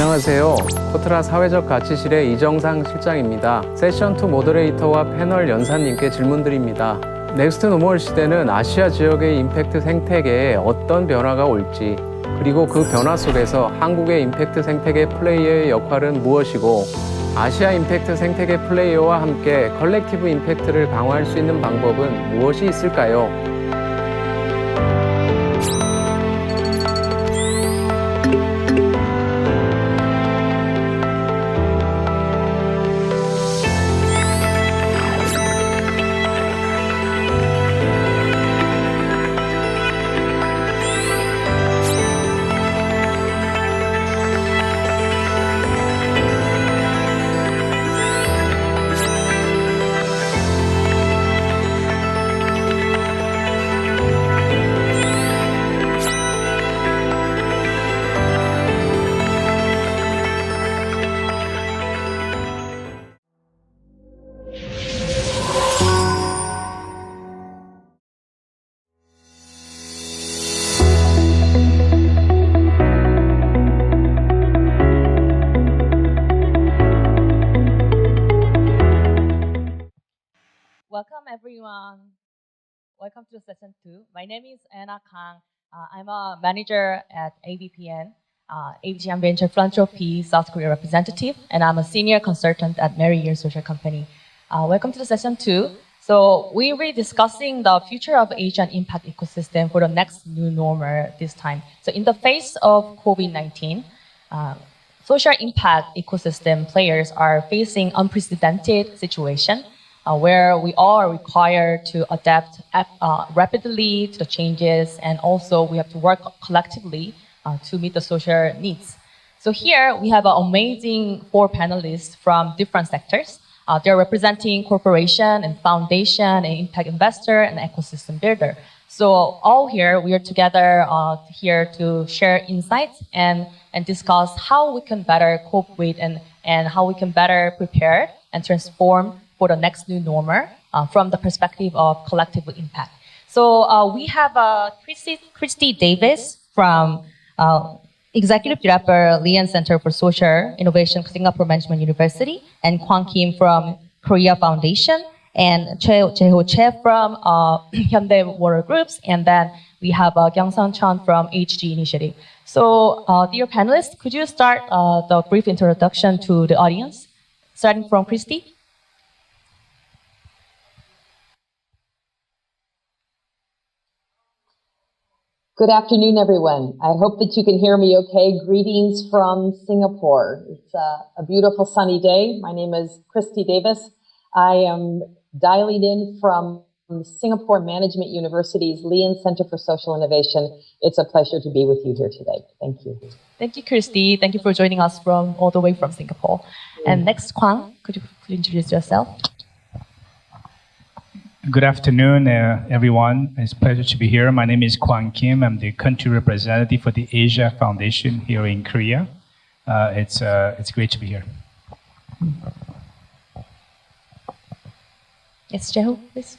안녕하세요. 코트라 사회적 가치실의 이정상 실장입니다. 세션2 모더레이터와 패널 연사님께 질문드립니다. 넥스트 노멀 시대는 아시아 지역의 임팩트 생태계에 어떤 변화가 올지, 그리고 그 변화 속에서 한국의 임팩트 생태계 플레이어의 역할은 무엇이고, 아시아 임팩트 생태계 플레이어와 함께 컬렉티브 임팩트를 강화할 수 있는 방법은 무엇이 있을까요? Welcome everyone. Welcome to session 2. My name is Anna Kang. I'm a manager at ABPN, ABGM Venture Philanthropy South Korea representative, and I'm a senior consultant at Mary Year Social Company. Welcome to the session 2. So we will be discussing the future of Asian impact ecosystem for the next new normal this time. So in the face of COVID-19, social impact ecosystem players are facing unprecedented situation where we are required to adapt rapidly to the changes, and also we have to work collectively to meet the social needs. So here we have an amazing 4 panelists from different sectors. They're representing corporation and foundation and impact investor and ecosystem builder. So all here, we are together here to share insights and discuss how we can better cope with and how we can better prepare and transform for the next new normal from the perspective of collective impact. So we have Christy Davis from Executive Director, Lian Center for Social Innovation, Singapore Management University, and Kwang Kim from Korea Foundation, and Jae-ho Che from Hyundai Water Groups, and then we have Kyung-sun Chun from HG Initiative. So dear panelists, could you start the brief introduction to the audience, starting from Christy? Good afternoon, everyone. I hope that you can hear me okay. Greetings from Singapore. It's a beautiful sunny day. My name is Christy Davis. I am dialing in from Singapore Management University's Lian Center for Social Innovation. It's a pleasure to be with you here today. Thank you. Thank you, Christy. Thank you for joining us from all the way from Singapore. And next, Kwang, could you introduce yourself? Good afternoon, everyone. It's a pleasure to be here. My name is Kwang Kim. I'm the country representative for the Asia Foundation here in Korea. It's great to be here. Yes, Jae-ho, please.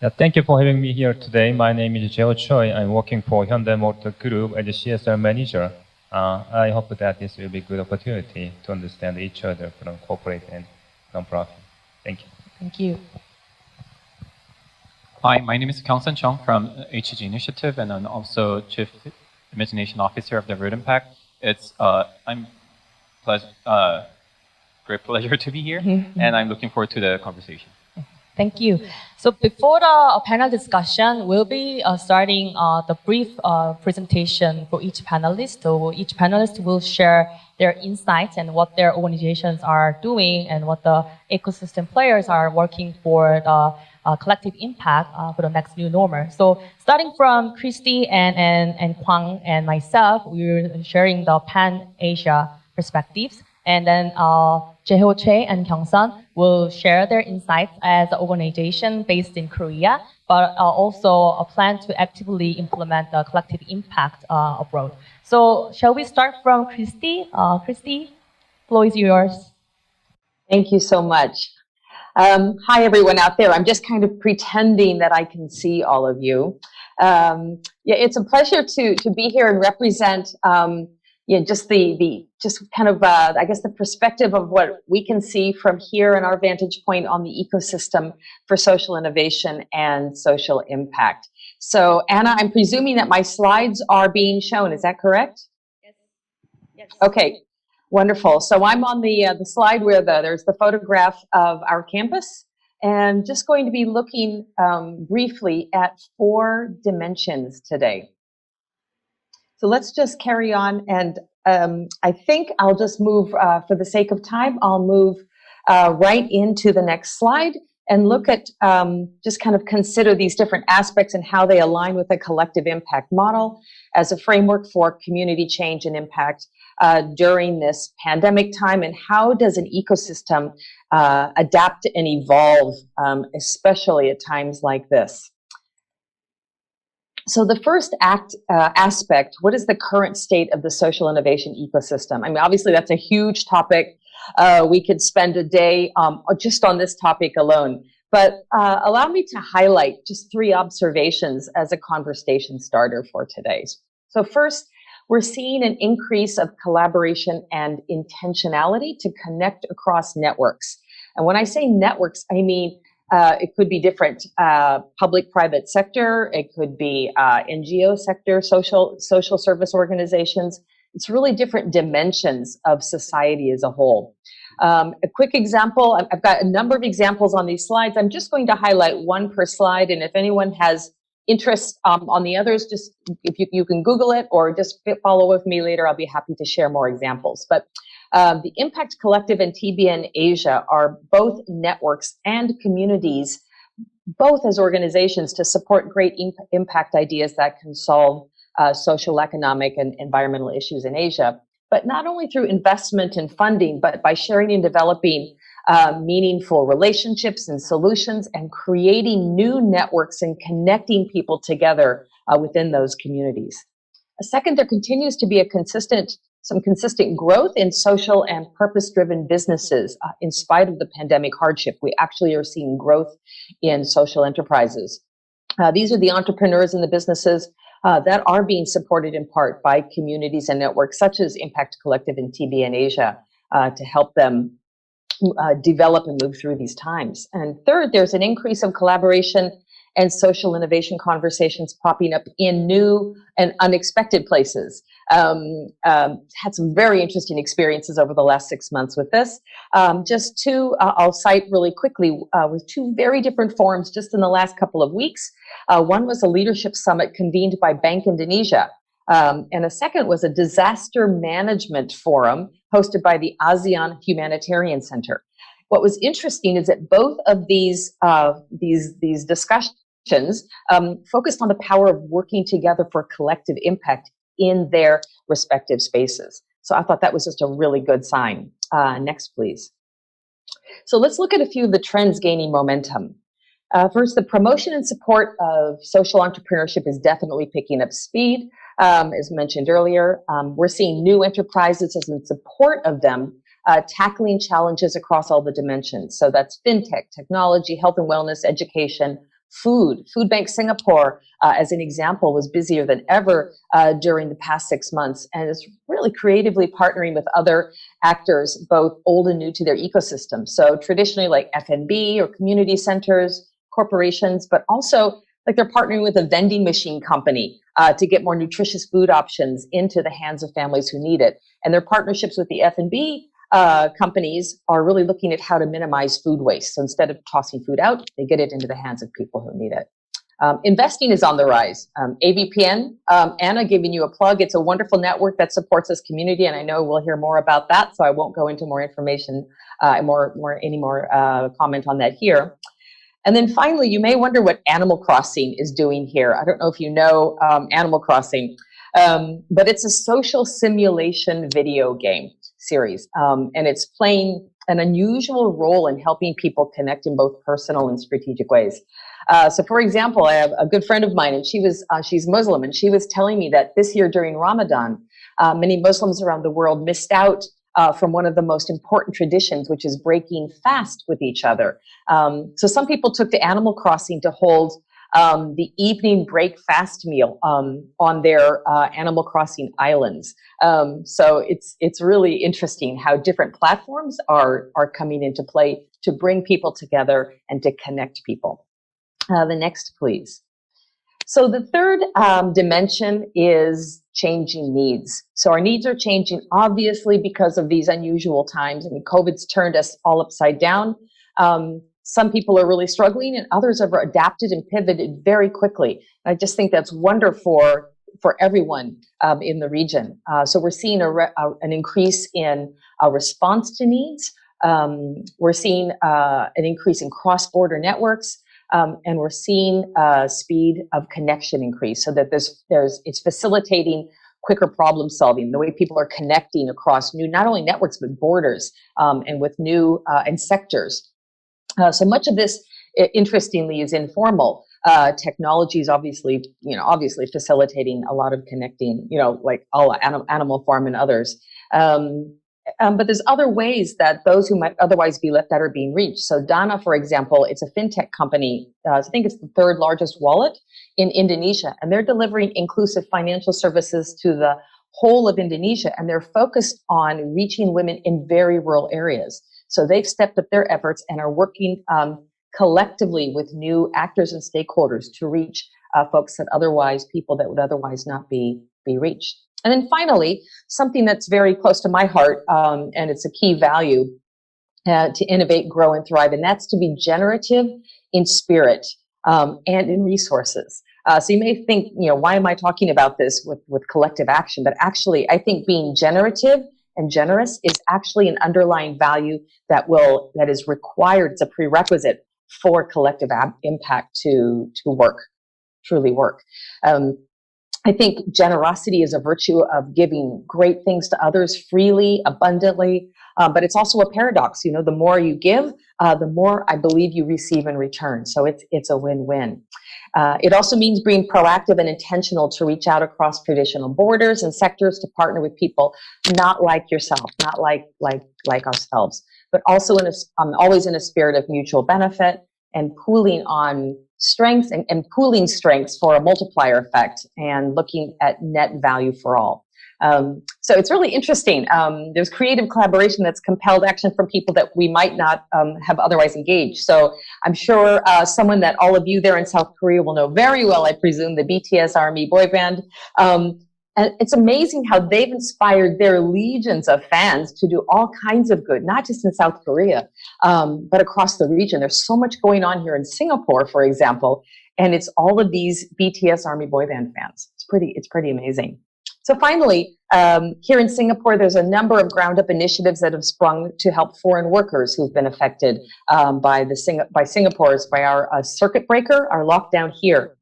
Yeah, thank you for having me here today. My name is Jae-ho Choi. I'm working for Hyundai Motor Group as a CSR manager. I hope that this will be a good opportunity to understand each other from corporate and non-profit. Thank you. Thank you. Hi, my name is Kyung-sun Chung from HG Initiative, and I'm also Chief Imagination Officer of the Road Impact. It's great pleasure to be here, and I'm looking forward to the conversation. Thank you. So before the panel discussion, we'll be starting the brief presentation for each panelist. So each panelist will share their insights and what their organizations are doing and what the ecosystem players are working for the collective impact for the next new normal. So starting from Christy and Kwang and myself, we're sharing the Pan-Asia perspectives. And then Jae-ho Che and Kyung-sun will share their insights as an organization based in Korea, but also a plan to actively implement the collective impact abroad. So shall we start from Christy? Christy, floor is yours. Thank you so much. Hi, everyone out there. I'm just kind of pretending that I can see all of you. Yeah, it's a pleasure to be here and represent just just kind of, I guess, the perspective of what we can see from here and our vantage point on the ecosystem for social innovation and social impact. So, Anna, I'm presuming that my slides are being shown. Is that correct? Yes. Yes. Okay, wonderful. So I'm on the slide where there's the photograph of our campus, and just going to be looking briefly at 4 dimensions today. So let's just carry on, and I think I'll just move, for the sake of time, I'll move right into the next slide and look at, just kind of consider these different aspects and how they align with a collective impact model as a framework for community change and impact during this pandemic time, and how does an ecosystem adapt and evolve, especially at times like this. So the first aspect, what is the current state of the social innovation ecosystem? I mean, obviously that's a huge topic. We could spend a day just on this topic alone, but allow me to highlight just 3 observations as a conversation starter for today. So first, we're seeing an increase of collaboration and intentionality to connect across networks. And when I say networks, I mean it could be different public-private sector. It could be NGO sector, social service organizations. It's really different dimensions of society as a whole. A quick example, I've got a number of examples on these slides. I'm just going to highlight 1 per slide, and if anyone has interest on the others, just if you can Google it or just follow with me later, I'll be happy to share more examples. But the Impact Collective and TBN Asia are both networks and communities, both as organizations to support great impact ideas that can solve social, economic, and environmental issues in Asia. But not only through investment and funding, but by sharing and developing meaningful relationships and solutions, and creating new networks and connecting people together within those communities. Second, there continues to be some consistent growth in social and purpose-driven businesses. In spite of the pandemic hardship, we actually are seeing growth in social enterprises. These are the entrepreneurs and the businesses that are being supported in part by communities and networks such as Impact Collective and TBN Asia to help them develop and move through these times. And third, there's an increase of collaboration and social innovation conversations popping up in new and unexpected places. Had some very interesting experiences over the last 6 months with this. Just 2, I'll cite really quickly, with 2 very different forums just in the last couple of weeks. One was a leadership summit convened by Bank Indonesia. And a second was a disaster management forum hosted by the ASEAN Humanitarian Center. What was interesting is that both of these discussions focused on the power of working together for collective impact in their respective spaces. So I thought that was just a really good sign. Next, please. So let's look at a few of the trends gaining momentum. First, the promotion and support of social entrepreneurship is definitely picking up speed. As mentioned earlier, we're seeing new enterprises as in support of them tackling challenges across all the dimensions. So that's fintech, technology, health and wellness, education, food. Food Bank Singapore, as an example, was busier than ever during the past 6 months, and is really creatively partnering with other actors, both old and new to their ecosystem. So traditionally like F&B or community centers, corporations, but also like they're partnering with a vending machine company to get more nutritious food options into the hands of families who need it. And their partnerships with the F&B companies are really looking at how to minimize food waste. So instead of tossing food out, they get it into the hands of people who need it. Investing is on the rise. AVPN, Anna, giving you a plug. It's a wonderful network that supports this community, and I know we'll hear more about that, so I won't go into more information, any more comment on that here. And then finally, you may wonder what Animal Crossing is doing here. I don't know if you know Animal Crossing, but it's a social simulation video game series, and it's playing an unusual role in helping people connect in both personal and strategic ways. So for example, I have a good friend of mine, and she's Muslim, and she was telling me that this year during Ramadan, many Muslims around the world missed out from one of the most important traditions, which is breaking fast with each other. So some people took to Animal Crossing to hold the evening break fast meal on their Animal Crossing islands. So it's really interesting how different platforms are coming into play to bring people together and to connect people. The next, please. So the third dimension is changing needs. So our needs are changing, obviously, because of these unusual times. I mean, COVID's turned us all upside down. Some people are really struggling, and others have adapted and pivoted very quickly. I just think that's wonderful for everyone in the region. So we're seeing an increase in response to needs. We're seeing an increase in cross-border networks. And we're seeing speed of connection increase, so that it's facilitating quicker problem solving, the way people are connecting across new, not only networks, but borders, and with new and sectors. So much of this, interestingly, is informal. Technology is obviously facilitating a lot of connecting, like Animal Farm and others. But there's other ways that those who might otherwise be left out are being reached. So Dana, for example, it's a fintech company. I think it's the third largest wallet in Indonesia, and they're delivering inclusive financial services to the whole of Indonesia, and they're focused on reaching women in very rural areas. So they've stepped up their efforts and are working collectively with new actors and stakeholders to reach people that would otherwise not be reached. And then finally, something that's very close to my heart, and it's a key value to innovate, grow, and thrive, and that's to be generative in spirit and in resources. So you may think, why am I talking about this with collective action? But actually, I think being generative and generous is actually an underlying value that is required. It's a prerequisite for collective impact to truly work. I think generosity is a virtue of giving great things to others freely, abundantly, but it's also a paradox. The more you give, the more I believe you receive in return. So it's a win-win. It also means being proactive and intentional to reach out across traditional borders and sectors to partner with people not like yourself, not like ourselves, but also always in a spirit of mutual benefit and pooling on strengths and pooling strengths for a multiplier effect and looking at net value for all. So it's really interesting. There's creative collaboration that's compelled action from people that we might not have otherwise engaged. So I'm sure someone that all of you there in South Korea will know very well, I presume, the BTS Army boy band. And it's amazing how they've inspired their legions of fans to do all kinds of good, not just in South Korea, but across the region. There's so much going on here in Singapore, for example, and it's all of these BTS Army boy band fans. It's pretty amazing. So finally, here in Singapore, there's a number of ground-up initiatives that have sprung to help foreign workers who've been affected by our circuit breaker, our lockdown here.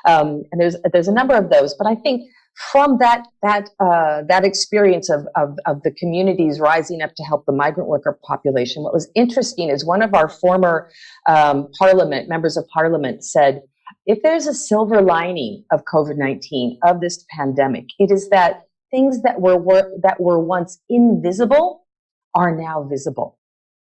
And there's a number of those, but I think from that experience of the communities rising up to help the migrant worker population, what was interesting is one of our former members of parliament said, if there's a silver lining of COVID-19, of this pandemic, it is that things that were once invisible are now visible,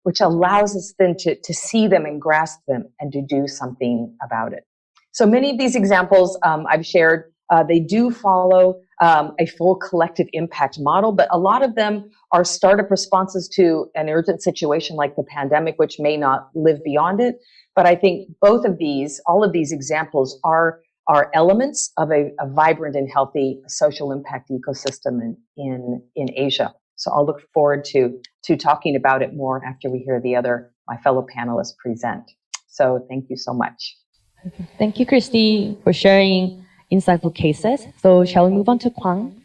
which allows us then to see them and grasp them and to do something about it. So many of these examples I've shared, they do follow a full collective impact model, but a lot of them are startup responses to an urgent situation like the pandemic, which may not live beyond it. But I think all of these examples are elements of a vibrant and healthy social impact ecosystem in Asia. So I'll look forward to talking about it more after we hear my fellow panelists present. So thank you so much. Thank you, Christy, for sharing insightful cases. So shall we move on to Kwang?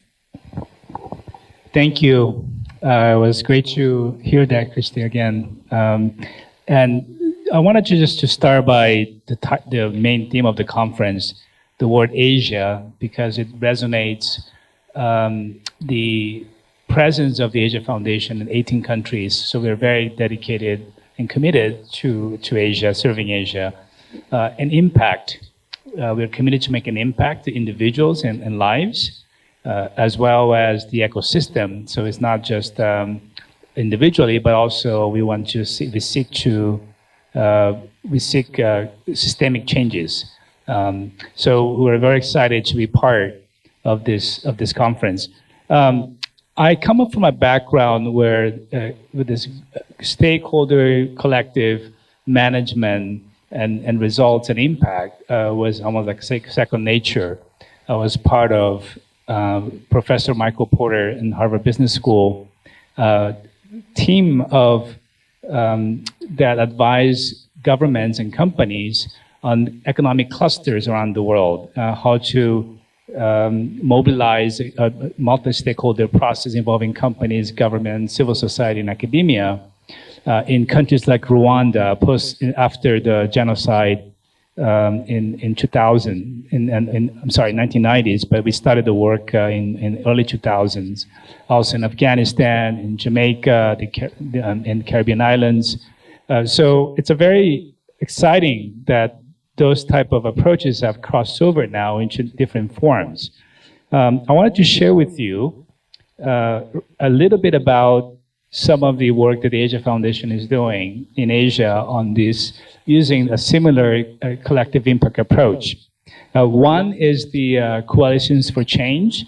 Thank you. It was great to hear that, Christy, again. And I wanted to start by the main theme of the conference, the word Asia, because it resonates the presence of the Asia Foundation in 18 countries. So we're very dedicated and committed to Asia, serving Asia. An impact. We're committed to make an impact to individuals and lives, as well as the ecosystem. So it's not just individually, but also we seek systemic changes So we're very excited to be part of this conference. I come up from a background where with this stakeholder collective management and results and impact was almost like second nature. I was part of Professor Michael Porter in Harvard Business School team of that advise governments and companies on economic clusters around the world, how to mobilize a multi-stakeholder process involving companies, government, civil society, and academia in countries like Rwanda after the genocide in 2000, I'm sorry, 1990s, but we started the work in early 2000s. Also in Afghanistan, in Jamaica, in Caribbean islands. So it's a very exciting that those type of approaches have crossed over now into different forms. I wanted to share with you a little bit about some of the work that the Asia Foundation is doing in Asia on this, using a similar collective impact approach. One is the Coalitions for Change.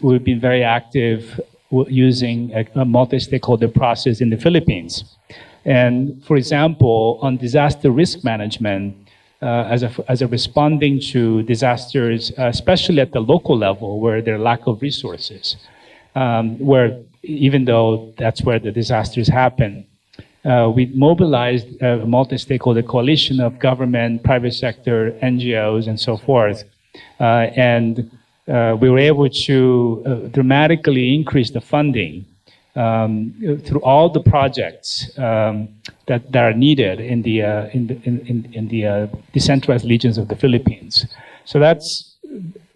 We've been very active using a multi-stakeholder process in the Philippines. And for example, on disaster risk management, as a responding to disasters, especially at the local level where there are lack of resources, where even though that's where the disasters happen, we mobilized a multi-stakeholder coalition of government, private sector, NGOs, and so forth. And we were able to dramatically increase the funding through all the projects that are needed in the decentralized regions of the Philippines. So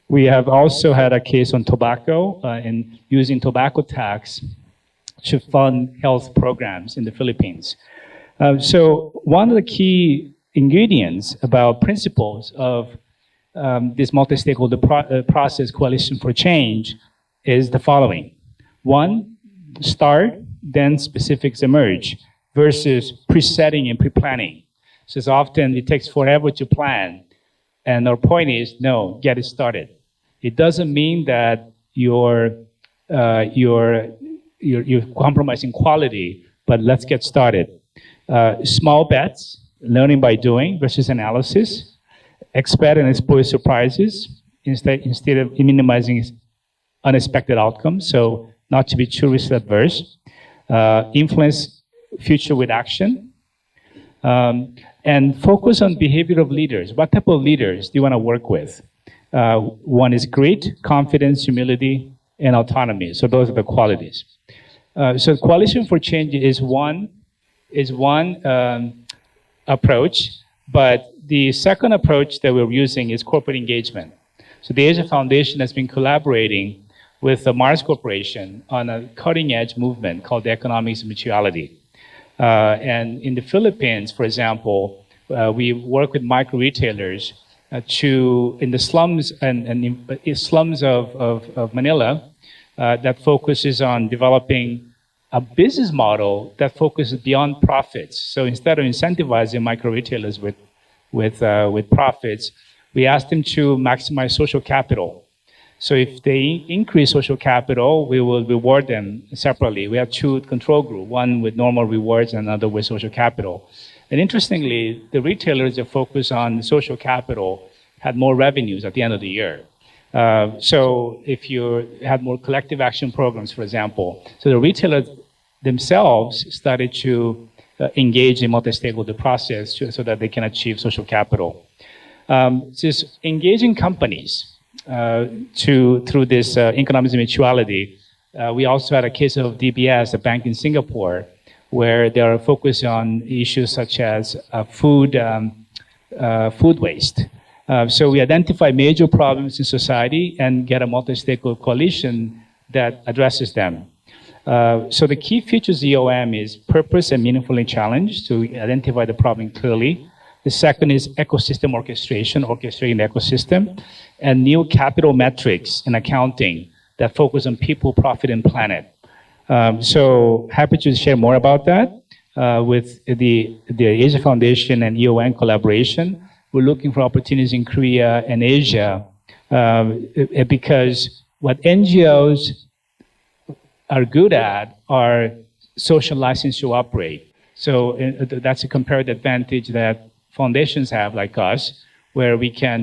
we have also had a case on tobacco and using tobacco tax to fund health programs in the Philippines. So one of the key ingredients about principles of this multi-stakeholder process Coalition for Change is the following. One, start, then specifics emerge, versus pre-setting and pre-planning. So often it takes forever to plan, and our point is, no, get it started. It doesn't mean that you're compromising quality, but let's get started. Small bets, learning by doing versus analysis, expect and exploit surprises instead of minimizing unexpected outcomes. So not to be too risk adverse, influence future with action, and focus on behavior of leaders. What type of leaders do you want to work with? One is grit, confidence, humility, and autonomy. So those are the qualities. So Coalition for Change is one approach, but the second approach that we're using is corporate engagement. So the Asia Foundation has been collaborating with the Mars Corporation on a cutting-edge movement called the Economics of Mutuality. And in the Philippines, for example, we work with micro-retailers in the slums and slums of Manila that focuses on developing a business model that focuses beyond profits. So instead of incentivizing micro-retailers with profits, we ask them to maximize social capital. So if they increase social capital, we will reward them separately. We have two control groups, one with normal rewards and another with social capital. And interestingly, the retailers that focus on social capital had more revenues at the end of the year. So if you had more collective action programs, for example, so the retailers themselves started to engage in multi-stakeholder process so that they can achieve social capital. Just engaging companies through this economics of mutuality. We also had a case of DBS, a bank in Singapore, where they are focused on issues such as food waste. So we identify major problems in society and get a multi-stakeholder coalition that addresses them. So the key features of EOM is purpose and meaningfully challenge to identify the problem clearly. The second is ecosystem orchestration, orchestrating the ecosystem, and new capital metrics in accounting that focus on people, profit, and planet. So happy to share more about that with the Asia Foundation and EOM collaboration. we're looking for opportunities in Korea and Asia because what NGOs are good at are social license to operate. So that's a comparative advantage that foundations have, like us, where we can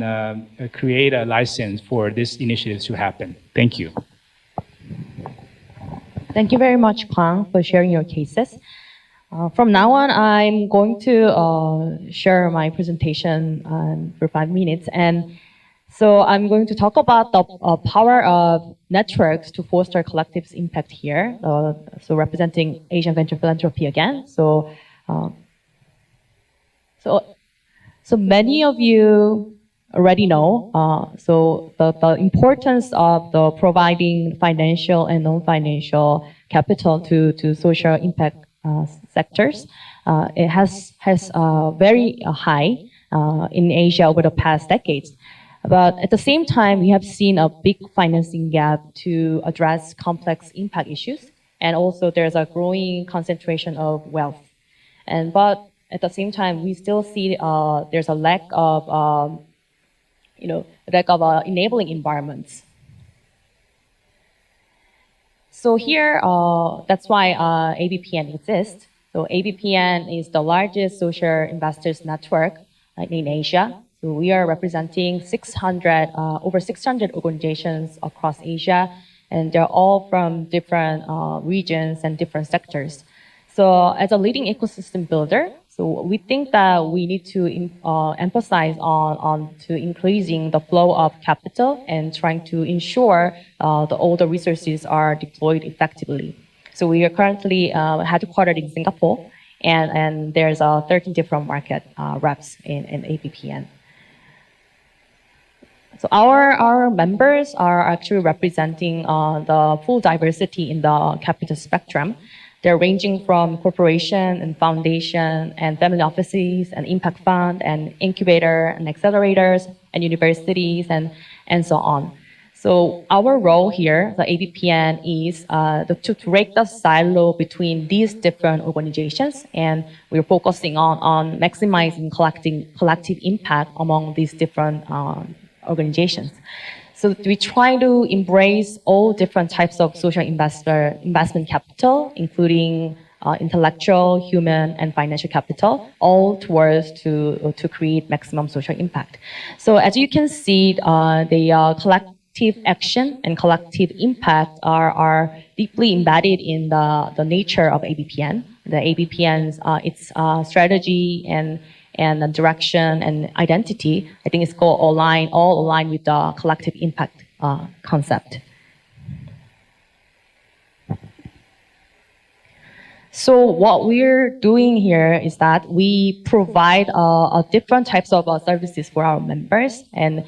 create a license for these initiatives to happen. Thank you. Thank you very much, Kwang, for sharing your cases. From now on, I'm going to share my presentation for 5 minutes. And so I'm going to talk about the power of networks to foster collective impact here. So representing Asian Venture Philanthropy again. So many of you already know, so the importance of the providing financial and non-financial capital to social impact sectors. It has very high in Asia over the past decades. But at the same time, we have seen a big financing gap to address complex impact issues. And also there's a growing concentration of wealth. But at the same time, we still see there's a lack of enabling environments. So here, that's why ABPN exists. So ABPN is the largest social investors network in Asia. So we are representing over 600 organizations across Asia, and they're all from different regions and different sectors. So as a leading ecosystem builder, so we think that we need to emphasize on to increasing the flow of capital and trying to ensure all the resources are deployed effectively. So we are currently headquartered in Singapore, and there's 13 different market reps in ABPN. So our members are actually representing the full diversity in the capital spectrum. They're ranging from corporation and foundation and family offices and impact fund and incubator and accelerators and universities and so on. So our role here, the ABPN, is to break the silo between these different organizations, and we're focusing on maximizing collective impact among these different organizations. So we try to embrace all different types of social investment capital, including intellectual, human, and financial capital, all towards to create maximum social impact. So as you can see, the collective action and collective impact are deeply embedded in the nature of ABPN. The ABPN's its strategy and the direction and identity, I think it's all aligned with the collective impact concept. So what we're doing here is that we provide different types of services for our members, and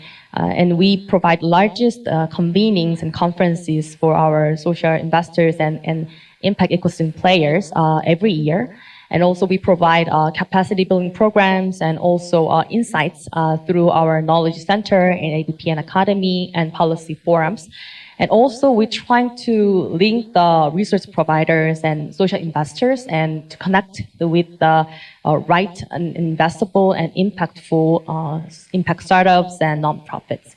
we provide largest convenings and conferences for our social investors and impact ecosystem players every year. And also we provide capacity building programs and also insights through our knowledge center in ABPN Academy and policy forums. And also we're trying to link the resource providers and social investors and to connect with the right and investable and impactful impact startups and nonprofits.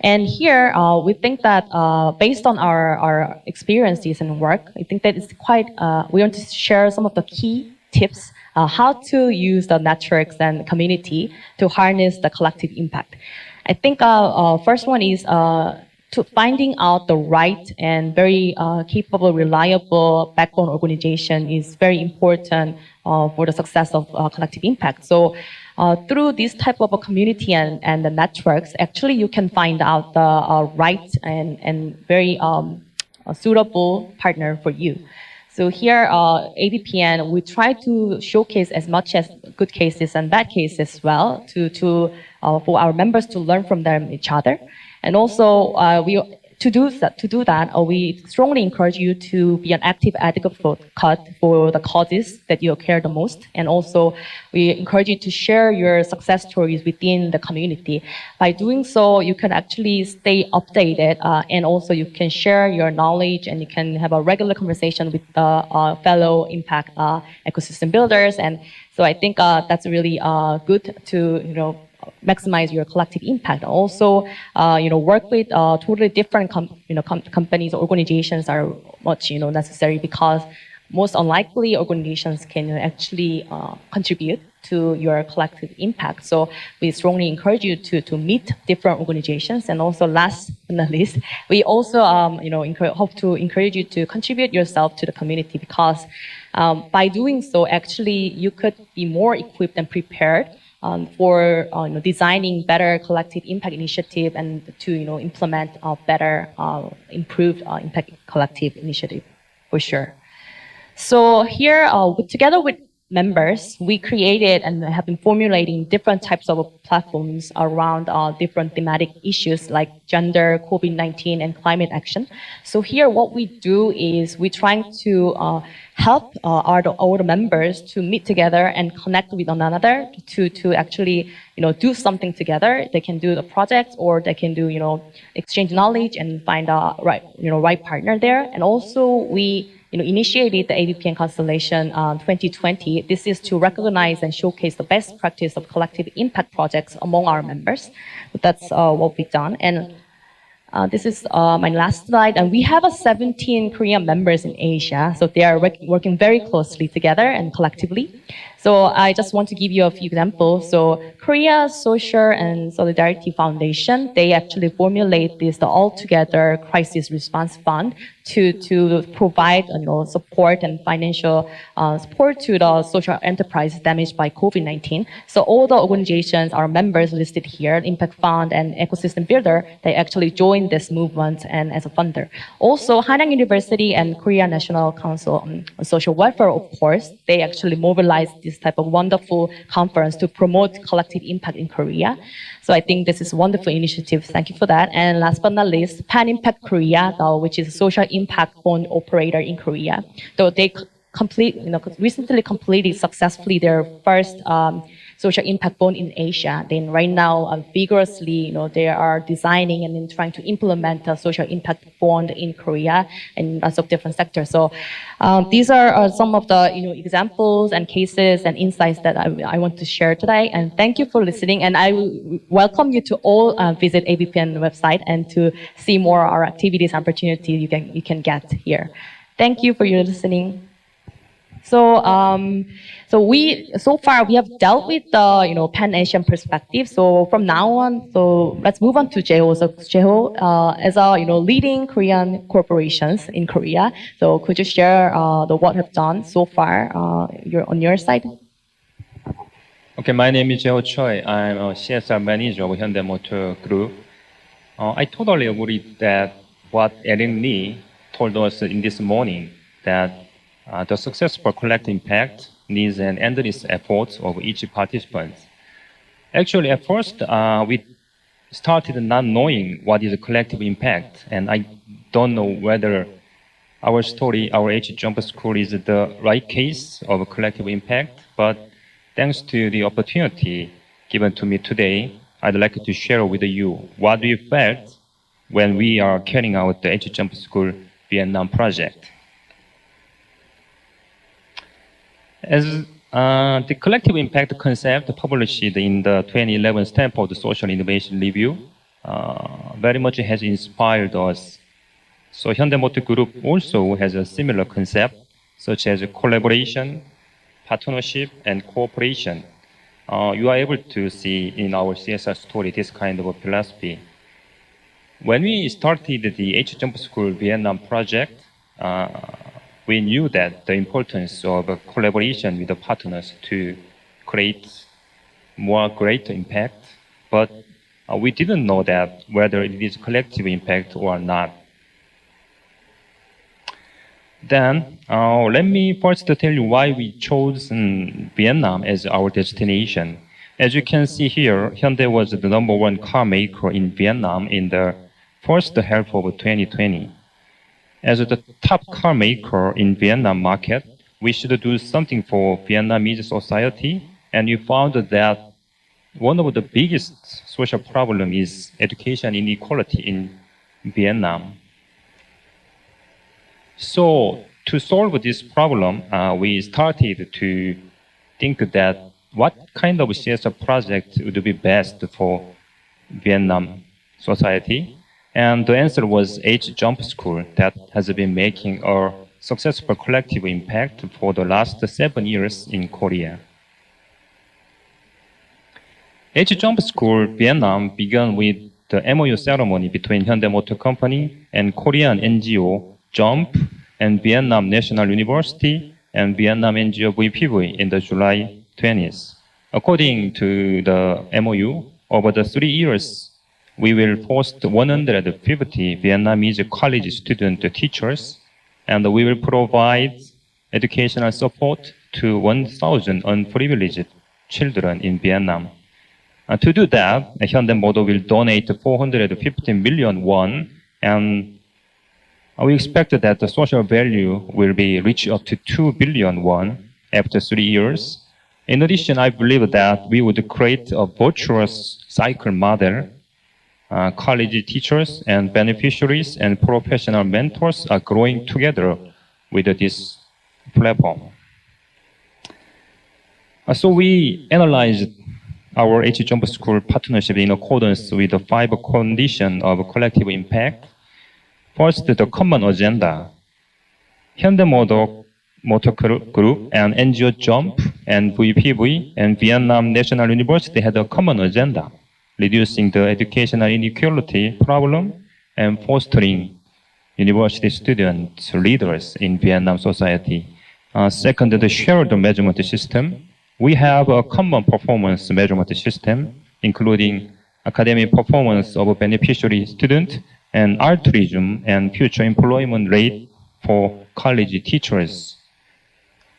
And here, we think that based on our experiences and work, I think that it's quite, we want to share some of the key tips how to use the networks and community to harness the collective impact. I think first one is to finding out the right and very capable, reliable backbone organization is very important for the success of collective impact. So through this type of a community and the networks, actually you can find out the right and very suitable partner for you. So here, ABPN, we try to showcase as much as good cases and bad cases as well for our members to learn from them each other. And also, to do that, we strongly encourage you to be an active advocate for the causes that you care the most. And also, we encourage you to share your success stories within the community. By doing so, you can actually stay updated, and also you can share your knowledge, and you can have a regular conversation with the fellow impact ecosystem builders. And so I think that's really good to maximize your collective impact. Also, work with totally different companies or organizations are much necessary, because most unlikely organizations can actually contribute to your collective impact. So we strongly encourage you to meet different organizations. And also, last but not least, we also hope to encourage you to contribute yourself to the community, because by doing so, actually, you could be more equipped and prepared for designing better collective impact initiative and to implement a better, improved impact collective initiative, for sure. So here, together with members, we created and have been formulating different types of platforms around different thematic issues like gender, COVID-19, and climate action. So here, what we do is we're trying to help all the members to meet together and connect with one another to actually do something together. They can do the project, or they can do exchange knowledge and find a right partner there. And also we initiated the ABPN Constellation 2020. This is to recognize and showcase the best practice of collective impact projects among our members. That's what we've done. And this is my last slide. And we have 17 Korean members in Asia. So they are working very closely together and collectively. So I just want to give you a few examples. So Korea Social and Solidarity Foundation, they actually formulate the All Together Crisis Response Fund to provide support and financial support to the social enterprise damaged by COVID-19. So all the organizations, our members listed here, Impact Fund and Ecosystem Builder, they actually joined this movement and as a funder. Also, Hanyang University and Korea National Council on Social Welfare, of course, they actually mobilized this type of wonderful conference to promote collective impact in Korea. So I think this is a wonderful initiative. Thank you for that. And last but not least, Pan Impact Korea, which is a social impact fund operator in Korea. So they recently completed successfully their first social impact fund in Asia. Then right now, vigorously, they are designing and then trying to implement a social impact fund in Korea and lots of different sectors. So these are some of the examples and cases and insights that I want to share today. And thank you for listening. And I welcome you to all visit ABPN website and to see more our activities and opportunities you can get here. Thank you for your listening. So, so far we have dealt with the Pan-Asian perspective. So from now on, so let's move on to Jeho. So Jeho, as a leading Korean corporations in Korea, so could you share what have done so far on your side? Okay, my name is Jeho Choi. I'm a CSR manager of Hyundai Motor Group. I totally agree that what Eric Lee told us in this morning, that the successful collective impact needs an endless effort of each participant. Actually, at first, we started not knowing what is a collective impact, and I don't know whether our story, our H Jump School, is the right case of a collective impact. But thanks to the opportunity given to me today, I'd like to share with you what we felt when we are carrying out the H Jump School Vietnam project. As the collective impact concept published in the 2011 Stanford Social Innovation Review very much has inspired us. So Hyundai Motor Group also has a similar concept, such as collaboration, partnership, and cooperation. You are able to see in our CSR story this kind of a philosophy. When we started the H Jump School Vietnam project, we knew that the importance of collaboration with the partners to create more greater impact, but we didn't know that whether it is collective impact or not. Then, let me first tell you why we chose Vietnam as our destination. As you can see here, Hyundai was the #1 car maker in Vietnam in the first half of 2020. As the top car maker in Vietnam market, we should do something for Vietnamese society, and we found that one of the biggest social problem is education inequality in Vietnam. So to solve this problem, we started to think that what kind of CSR project would be best for Vietnam society? And the answer was H-Jump School that has been making a successful collective impact for the last 7 years in Korea. H-Jump School Vietnam began with the MOU ceremony between Hyundai Motor Company and Korean NGO Jump and Vietnam National University and Vietnam NGO VPV in the July 20th. According to the MOU, over the 3 years, we will host 150 Vietnamese college student teachers, and we will provide educational support to 1,000 unprivileged children in Vietnam. To do that, Hyundai Motor will donate 450 million won, and we expect that the social value will be reached up to 2 billion won after 3 years. In addition, I believe that we would create a virtuous cycle model. College teachers and beneficiaries and professional mentors are growing together with this platform. So we analyzed our H-Jump School partnership in accordance with the 5 conditions of collective impact. First, the common agenda. Hyundai Motor Group and NGO Jump and VPV and Vietnam National University had a common agenda, reducing the educational inequality problem and fostering university student leaders in Vietnam society. Second, the shared measurement system. We have a common performance measurement system, including academic performance of a beneficiary student and altruism and future employment rate for college teachers.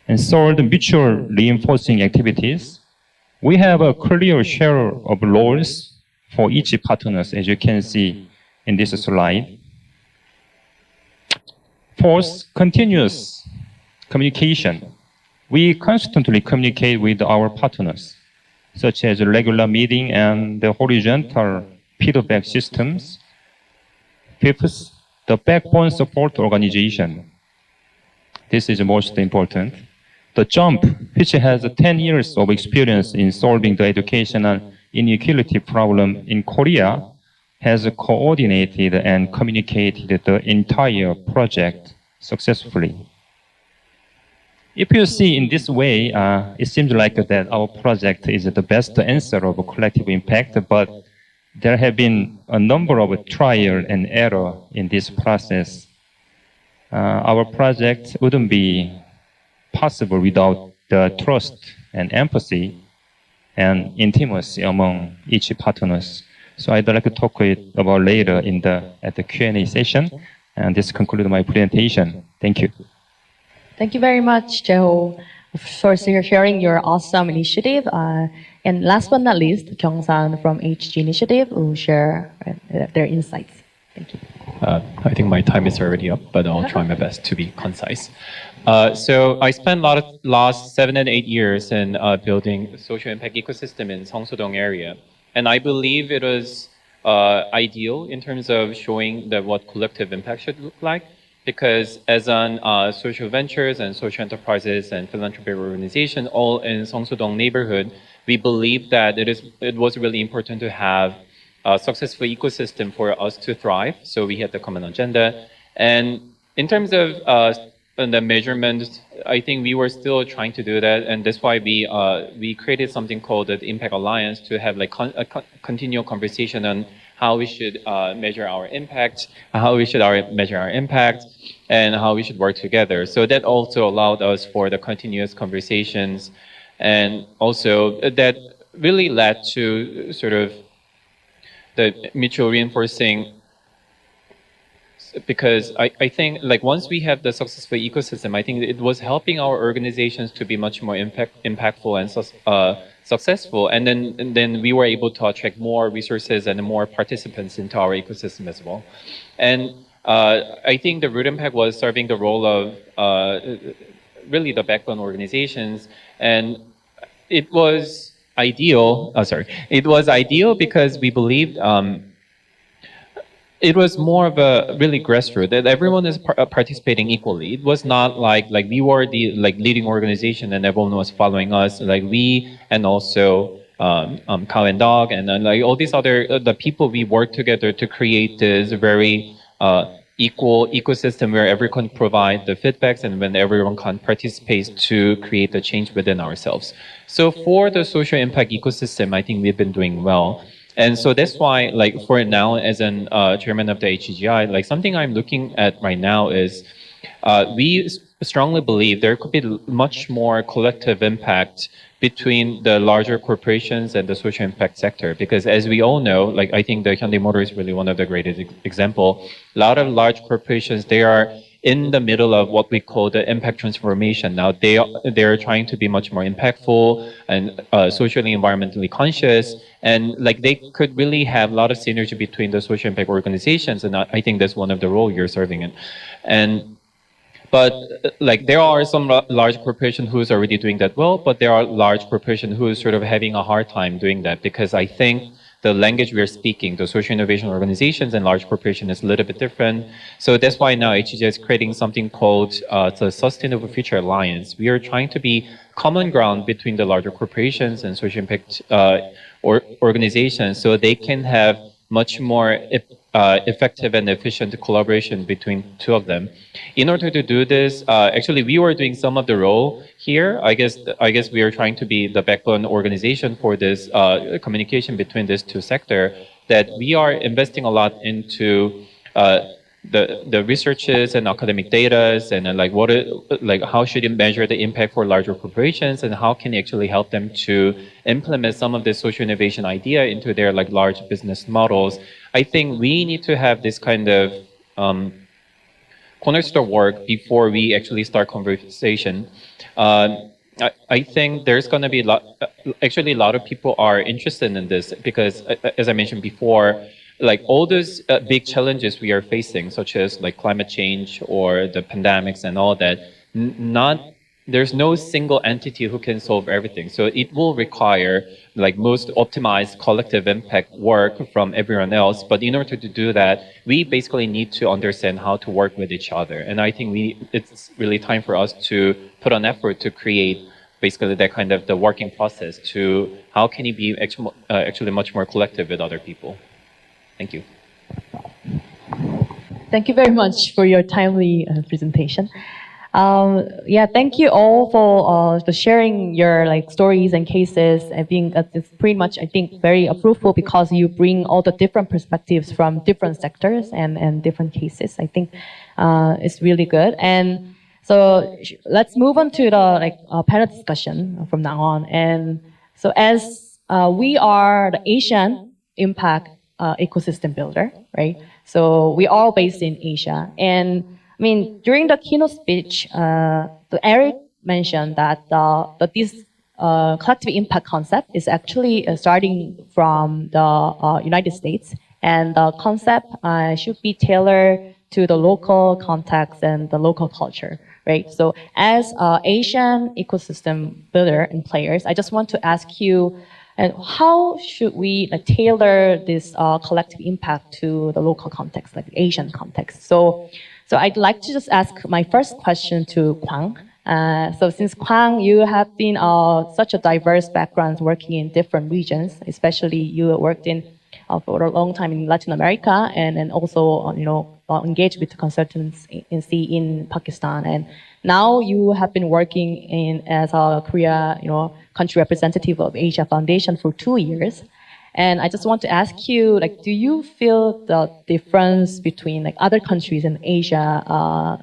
And third, mutual reinforcing activities. We have a clear share of roles for each partners, as you can see in this slide. Fourth, continuous communication. We constantly communicate with our partners, such as regular meeting and the horizontal feedback systems. Fifth, the backbone support organization. This is most important. The JUMP, which has 10 years of experience in solving the educational inequality problem in Korea, has coordinated and communicated the entire project successfully. If you see in this way, it seems like that our project is the best answer of collective impact, but there have been a number of trial and error in this process. Our project wouldn't be possible without the trust and empathy and intimacy among each partners. So I'd like to talk about later at the Q&A session, and this concludes my presentation. Thank you. Thank you very much, Jeho, for sharing your awesome initiative. And last but not least, Kyung-san from HG Initiative will share their insights. Thank you. I think my time is already up, but I'll try my best to be concise. So I spent a lot of last 7 and 8 years in building a social impact ecosystem in Seongso-dong area. And I believe it was ideal in terms of showing what collective impact should look like. Because as on social ventures and social enterprises and philanthropy organizations, all in Seongso-dong neighborhood, we believe that it was really important to have a successful ecosystem for us to thrive. So we had the common agenda. And in terms of the measurement, I think we were still trying to do that. And that's why we created something called the Impact Alliance to have like a continual conversation on how we should measure our impact, and how we should work together. So that also allowed us for the continuous conversations, and also that really led to sort of the mutual reinforcing. Because I think like once we have the successful ecosystem, I think it was helping our organizations to be much more impactful and successful, and then we were able to attract more resources and more participants into our ecosystem as well. And I think the Root Impact was serving the role of really the backbone organizations, and it was ideal. It was ideal because we believed it was more of a really grassroots that everyone is participating equally. It was not like we were the leading organization and everyone was following us. Like we and also Cow and Dog and then like all these other the people we worked together to create this very equal ecosystem where everyone can provide the feedbacks and when everyone can participate to create the change within ourselves. So for the social impact ecosystem, I think we've been doing well. And so that's why, like, for now, as an chairman of the HEGI, like, something I'm looking at right now is we strongly believe there could be much more collective impact between the larger corporations and the social impact sector. Because as we all know, like, I think the Hyundai Motor is really one of the greatest example. A lot of large corporations, they are in the middle of what we call the impact transformation. Now they're trying to be much more impactful and socially, environmentally conscious, and like they could really have a lot of synergy between the social impact organizations. And I think that's one of the role you're serving in. But like there are some large corporations who's already doing that well, but there are large corporations who is sort of having a hard time doing that because I think the language we are speaking, the social innovation organizations and large corporations is a little bit different. So that's why now HEG is creating something called the Sustainable Future Alliance. We are trying to be common ground between the larger corporations and social impact organizations so they can have much more effective and efficient collaboration between two of them. In order to do this, actually we were doing some of the role here. I guess we are trying to be the backbone organization for this communication between these two sectors. That we are investing a lot into the researches and academic data and like how should you measure the impact for larger corporations and how can you actually help them to implement some of the social innovation idea into their like large business models. I think we need to have this kind of cornerstone work before we actually start conversation. I think there's going to be a lot of people are interested in this because as I mentioned before, like all those big challenges we are facing, such as like climate change or the pandemics and all that, there's no single entity who can solve everything. So it will require like most optimized collective impact work from everyone else. But in order to do that, we basically need to understand how to work with each other. And I think it's really time for us to put an effort to create basically that kind of the working process to how can you be actually much more collective with other people. Thank you. Thank you very much for your timely presentation. Thank you all for sharing your like stories and cases. I think it's pretty much very fruitful because you bring all the different perspectives from different sectors and different cases. I think it's really good. And so let's move on to the panel discussion from now on. And so as we are the Asian Impact ecosystem builder, right? So we are based in Asia. And I mean, during the keynote speech, Eric mentioned that this collective impact concept is actually starting from the United States. And the concept should be tailored to the local context and the local culture, right? So as Asian ecosystem builder and players, I just want to ask you, and how should we tailor this collective impact to the local context, like the Asian context? So I'd like to just ask my first question to Kwang. So since Kwang, you have been such a diverse background working in different regions, especially you worked in for a long time in Latin America and also engaged with consultancy in Pakistan. And now you have been working as a Korea, country representative of Asia Foundation for 2 years. And I just want to ask you, do you feel the difference between other countries in Asia,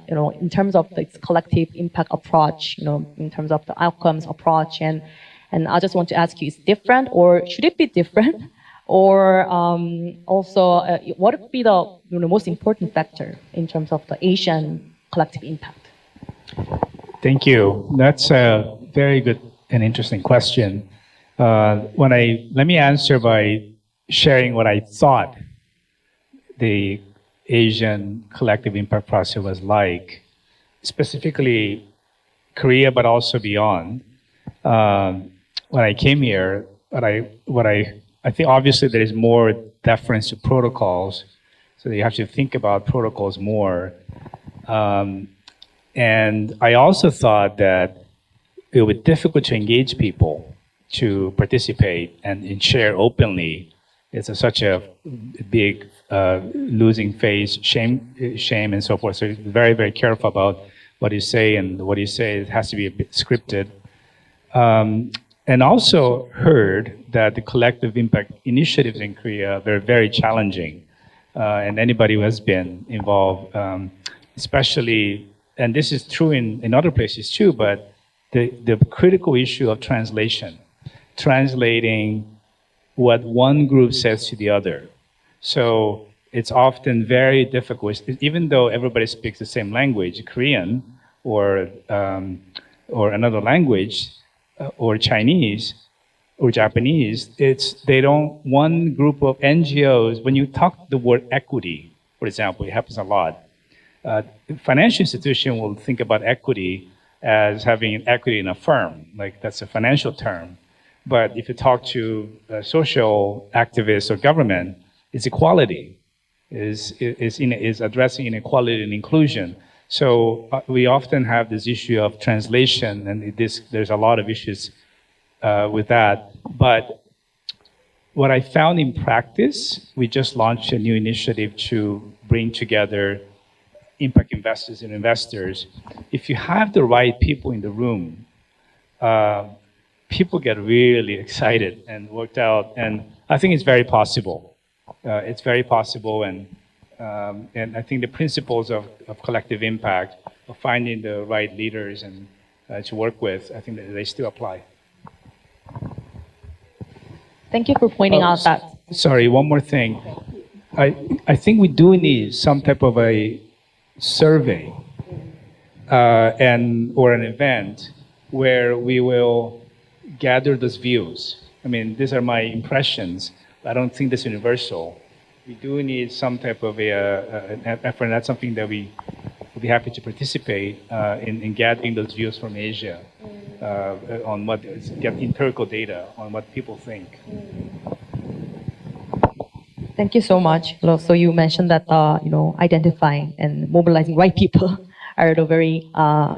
in terms of the collective impact approach, in terms of the outcomes approach? And I just want to ask you, is it different or should it be different? Or also, what would be the most important factor in terms of the Asian collective impact? Thank you. That's a very good and interesting question. Let me answer by sharing what I thought the Asian collective impact process was like, specifically Korea, but also beyond. When I came here, I think obviously there is more deference to protocols. So you have to think about protocols more. And I also thought that it would be difficult to engage people to participate and share openly. It's such a big losing phase, shame and so forth. So very, very careful about what you say, and what you say it has to be a bit scripted. And also heard that the collective impact initiatives in Korea were very challenging. And anybody who has been involved, especially, and this is true in other places too, but the critical issue of translating what one group says to the other. So it's often very difficult, even though everybody speaks the same language, Korean or another language, or Chinese or Japanese. One group of NGOs, when you talk the word equity, for example, it happens a lot. Financial institution will think about equity as having an equity in a firm, like that's a financial term. But if you talk to social activists or government, it's equality, is addressing inequality and inclusion. So we often have this issue of translation, and there's a lot of issues with that. But what I found in practice, we just launched a new initiative to bring together impact investors and investors. If you have the right people in the room, people get really excited and worked out, and I think it's very possible. It's very possible, and I think the principles of collective impact, of finding the right leaders and to work with, I think that they still apply. Thank you for pointing out that. Sorry, one more thing. I think we do need some type of a survey or an event where we will gather those views. I mean, these are my impressions. I don't think that's universal. We do need some type of an effort, and that's something that we would be happy to participate in gathering those views from Asia on get empirical data on what people think. Thank you so much. So you mentioned that identifying and mobilizing right people are the very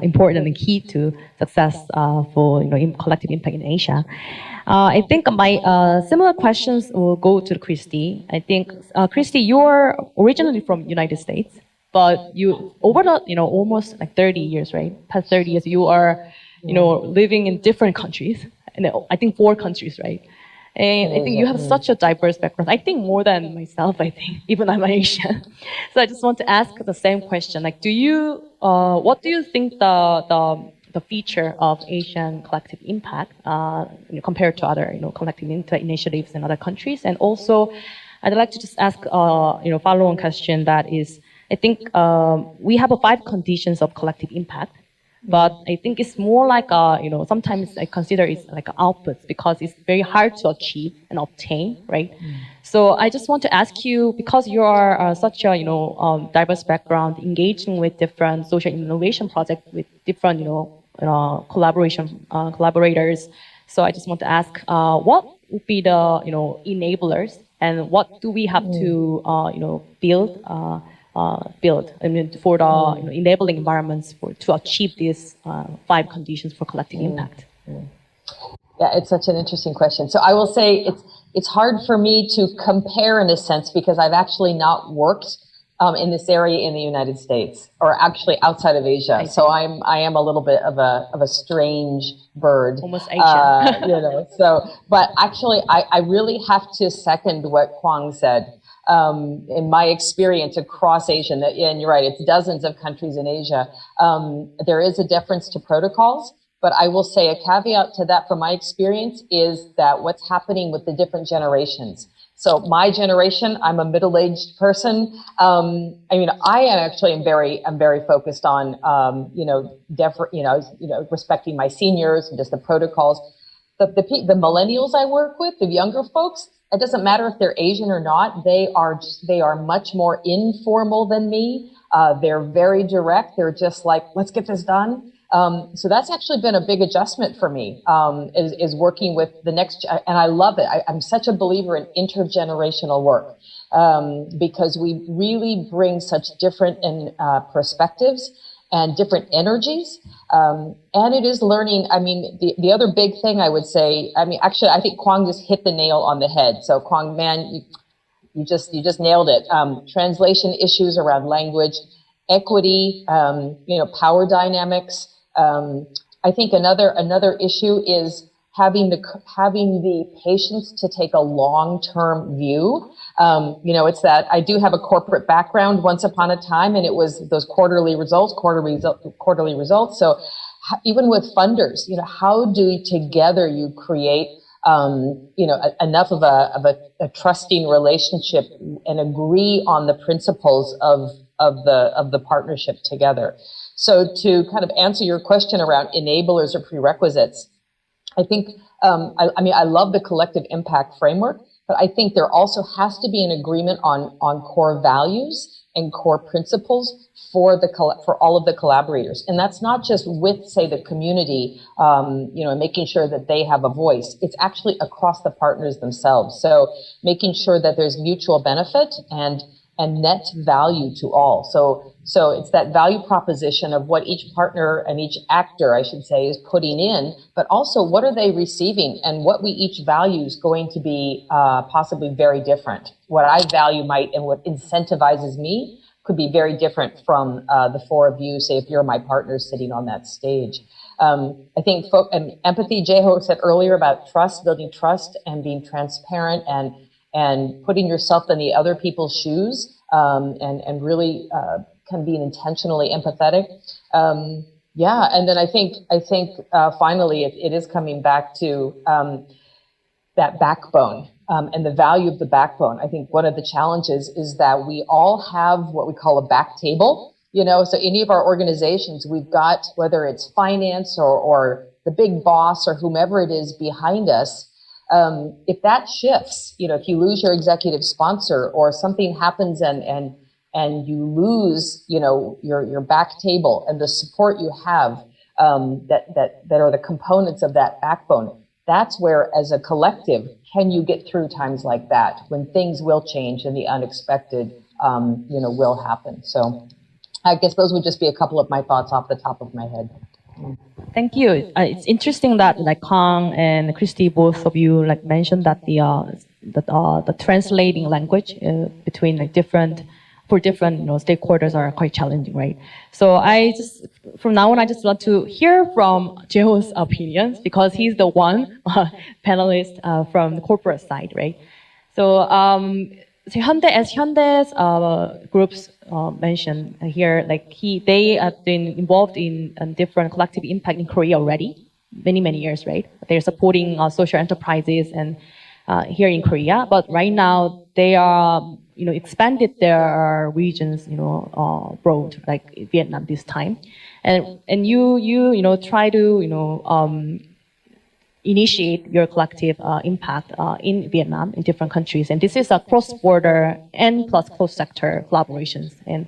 important and key to success for collective impact in Asia. I think my similar questions will go to Christy. I think Christy, you're originally from United States, but you over the almost like 30 years, right? Past 30 years, you are living in different countries, and I think 4 countries, right? And I think you have such a diverse background. I think more than myself, I think, even I'm Asian. So I just want to ask the same question. Like, what do you think the feature of Asian collective impact compared to other collective impact initiatives in other countries? And also, I'd like to just ask follow-on question that is, I think we have 5 conditions of collective impact. But I think it's more like sometimes I consider it's like outputs, because it's very hard to achieve and obtain, right? So I just want to ask you, because you are such a diverse background, engaging with different social innovation projects with different collaborators. So I just want to ask, what would be the enablers, and what do we have to build? For the enabling environments to achieve these 5 conditions for collective impact. Yeah, it's such an interesting question. So I will say it's hard for me to compare in a sense, because I've actually not worked in this area in the United States, or actually outside of Asia. So I am a little bit of a strange bird. Almost Asian. But actually I really have to second what Kwang said. In my experience across Asia, and you're right, it's dozens of countries in Asia, there is a difference to protocols. But I will say a caveat to that from my experience is that what's happening with the different generations. So my generation, I'm a middle-aged person. I'm very focused on, respecting my seniors and just the protocols. The millennials I work with, the younger folks, it doesn't matter if they're Asian or not. They are much more informal than me. They're very direct. They're just like, let's get this done. So that's actually been a big adjustment for me, is working with the next, and I love it. I'm such a believer in intergenerational work, because we really bring such different perspectives and different energies. And it is learning. I mean, the other big thing I would say, I mean, actually, I think Kwang just hit the nail on the head. So Kwang, man, you just nailed it. Translation issues around language, equity, power dynamics. I think another issue is having the patience to take a long-term view. It's that I do have a corporate background once upon a time, and it was those quarterly results. So even with funders, how do together you create, enough of a trusting relationship and agree on the principles of the partnership together. So to kind of answer your question around enablers or prerequisites, I think, I love the collective impact framework, but I think there also has to be an agreement on core values and core principles for all of the collaborators. And that's not just with, say, the community, making sure that they have a voice. It's actually across the partners themselves. So making sure that there's mutual benefit and net value to all. So it's that value proposition of what each partner and each actor, I should say, is putting in, but also what are they receiving and what we each value is going to be possibly very different. What I value and what incentivizes me could be very different from the four of you, say, if you're my partner sitting on that stage. I think empathy, Jeho said earlier about trust, building trust and being transparent and putting yourself in the other people's shoes, and really kind of being intentionally empathetic. And then I think finally it is coming back to that backbone and the value of the backbone. I think one of the challenges is that we all have what we call a back table. So any of our organizations, we've got, whether it's finance or the big boss or whomever it is behind us. If that shifts, if you lose your executive sponsor or something happens and you lose, your back table and the support you have, that are the components of that backbone, that's where, as a collective, can you get through times like that when things will change and the unexpected, will happen. So I guess those would just be a couple of my thoughts off the top of my head. Thank you. It's interesting that Kang and Christy, both of you mentioned that the translating language between different stakeholders are quite challenging, right? So from now on, I just want to hear from Jeho's opinions because he's the one panelist from the corporate side, right? So as Hyundai's groups mentioned here, they have been involved in different collective impact in Korea already, many years, right? They're supporting social enterprises and here in Korea, but right now they are, expanded their regions, broad, like Vietnam this time, and you try to initiate your collective impact in Vietnam, in different countries. And this is a cross-border and plus close-sector collaborations. And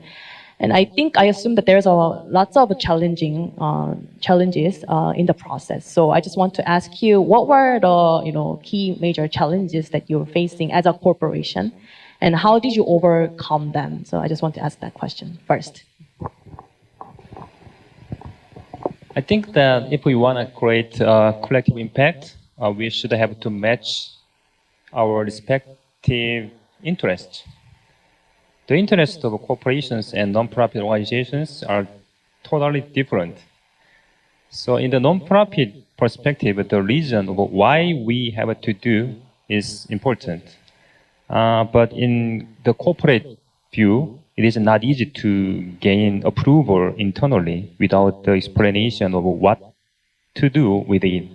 I assume that there's lots of challenges in the process. So I just want to ask you, what were the key major challenges that you're facing as a corporation? And how did you overcome them? So I just want to ask that question first. I think that if we want to create collective impact, we should have to match our respective interests. The interests of corporations and non-profit organizations are totally different. So in the non-profit perspective, the reason of why we have to do is important. But in the corporate view, it is not easy to gain approval internally without the explanation of what to do with it.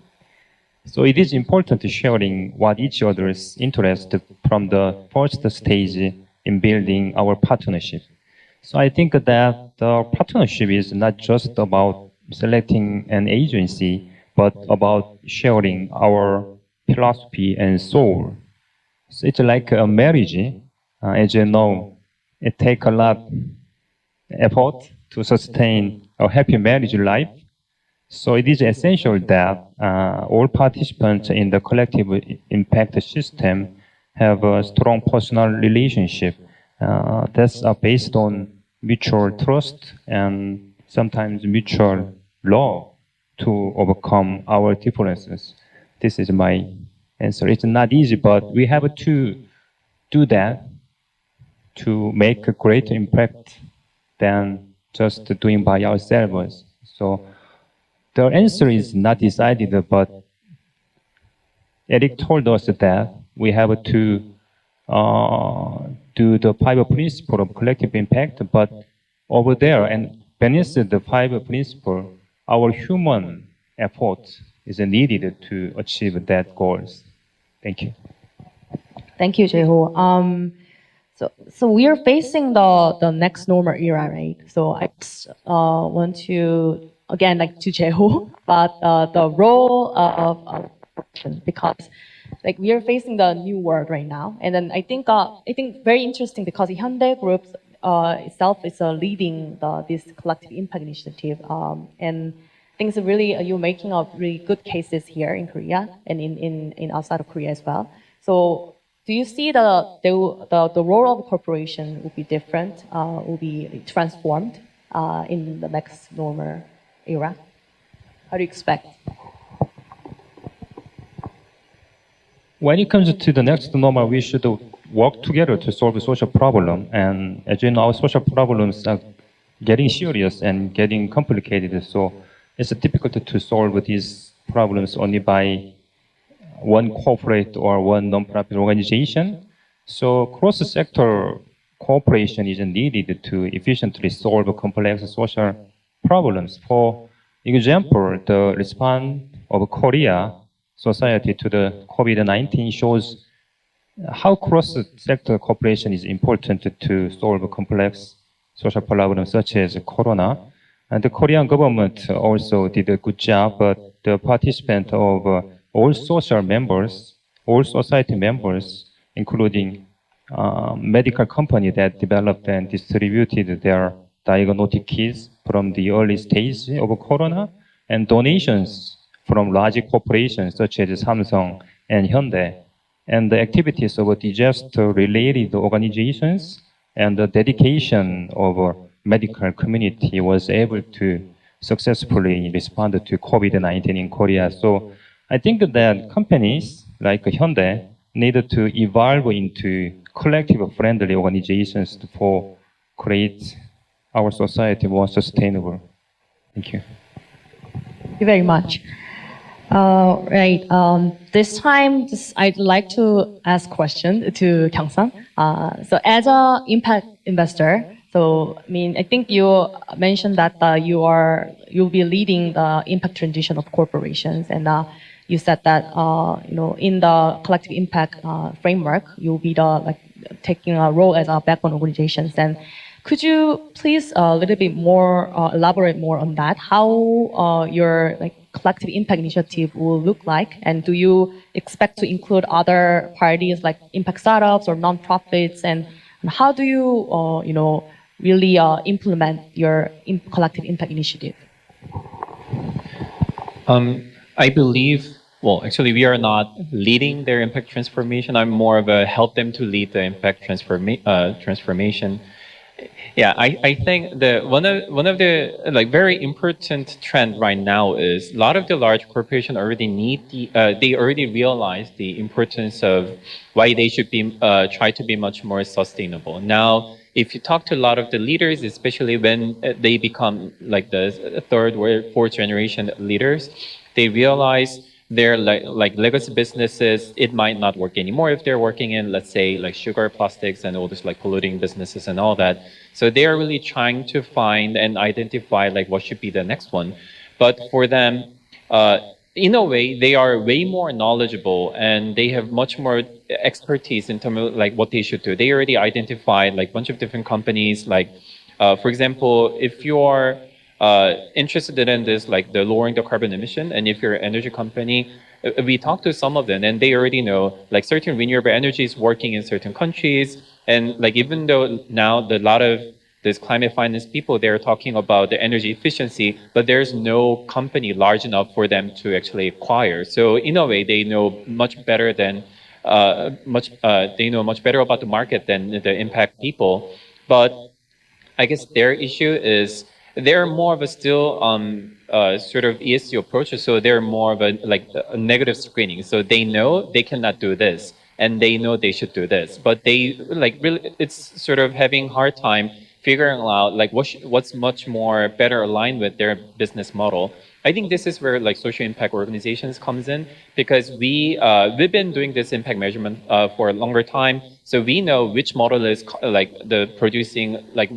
So it is important to sharing what each other's interest from the first stage in building our partnership. So I think that the partnership is not just about selecting an agency, but about sharing our philosophy and soul. So it's like a marriage. As you know, it takes a lot of effort to sustain a happy marriage life. So it is essential that all participants in the collective impact system have a strong personal relationship that's based on mutual trust and sometimes mutual love to overcome our differences. This is my answer. It's not easy, but we have to do that to make a greater impact than just doing by ourselves. So the answer is not decided, but Eric told us that we have to do the 5 principles of collective impact, but over there and beneath the 5 principles, our human effort is needed to achieve that goals. Thank you. Thank you, Jae-ho. So we are facing the next normal era, right? So I just, want to again like to Jae-ho about the role of because like we are facing the new world right now, and then I think very interesting because the Hyundai Group itself is leading this collective impact initiative, and I think it's really you're making up really good cases here in Korea and in outside of Korea as well. So do you see the role of corporation will be different, will be transformed in the next normal era? How do you expect? When it comes to the next normal, we should work together to solve a social problem. And as you know, our social problems are getting serious and getting complicated. So it's difficult to solve these problems only by one corporate or one non-profit organization. So cross-sector cooperation is needed to efficiently solve complex social problems. For example, the response of Korea society to the COVID-19 shows how cross-sector cooperation is important to solve complex social problems such as corona. And the Korean government also did a good job, but the participants of all social members, all society members, including medical company that developed and distributed their diagnostic kits from the early stage of corona, and donations from large corporations such as Samsung and Hyundai, and the activities of disaster-related organizations and the dedication of a medical community was able to successfully respond to COVID-19 in Korea. So I think that companies like Hyundai need to evolve into collective-friendly organizations to create our society more sustainable. Thank you. Thank you very much. Right. This time, I'd like to ask a question to Kyung-san. So, as an impact investor, so I mean, I think you mentioned that you'll be leading the impact transition of corporations, and you said that in the collective impact framework, you'll be taking a role as a backbone organizations. And could you please a little bit more elaborate more on that? How your collective impact initiative will look like, and do you expect to include other parties like impact startups or nonprofits, and how do you really implement your collective impact initiative? I believe, well, actually, we are not leading their impact transformation. I'm more of a help them to lead the impact transformation. Yeah, I think one of the very important trend right now is a lot of the large corporations already they already realize the importance of why they should be try to be much more sustainable. Now, if you talk to a lot of the leaders, especially when they become like the third or fourth generation leaders, they realize their like legacy businesses, it might not work anymore if they're working in, let's say, like sugar, plastics, and all this like polluting businesses and all that. So they are really trying to find and identify like what should be the next one. But for them, in a way, they are way more knowledgeable and they have much more expertise in terms of like what they should do. They already identified like a bunch of different companies. Like, for example, if you are interested in this, like the lowering the carbon emission, and if you're an energy company, we talked to some of them and they already know like certain renewable energy is working in certain countries. And like even though now a lot of this climate finance people, they're talking about the energy efficiency, but there's no company large enough for them to actually acquire. So in a way, they know much better than they know much better about the market than the impact people. But I guess their issue is they're more of a still sort of ESG approach. So they're more of a negative screening. So they know they cannot do this, and they know they should do this, but they really it's sort of having hard time figuring out what's much more better aligned with their business model. I think this is where social impact organizations comes in, because we've been doing this impact measurement for a longer time, so we know which model is producing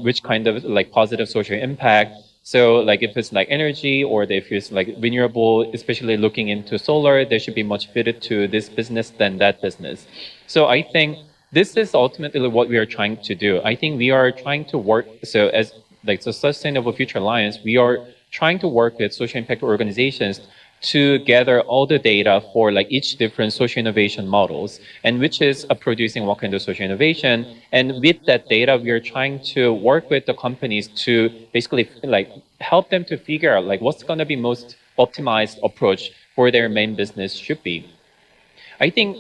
which kind of positive social impact. So if it's energy, or if it's renewable, especially looking into solar, they should be much fitted to this business than that business. So I think this is ultimately what we are trying to do. I think we are trying to work, so as the Sustainable Future Alliance, we are trying to work with social impact organizations to gather all the data for each different social innovation models, and which is producing what kind of social innovation. And with that data, we are trying to work with the companies to basically help them to figure out what's going to be most optimized approach for their main business should be. I think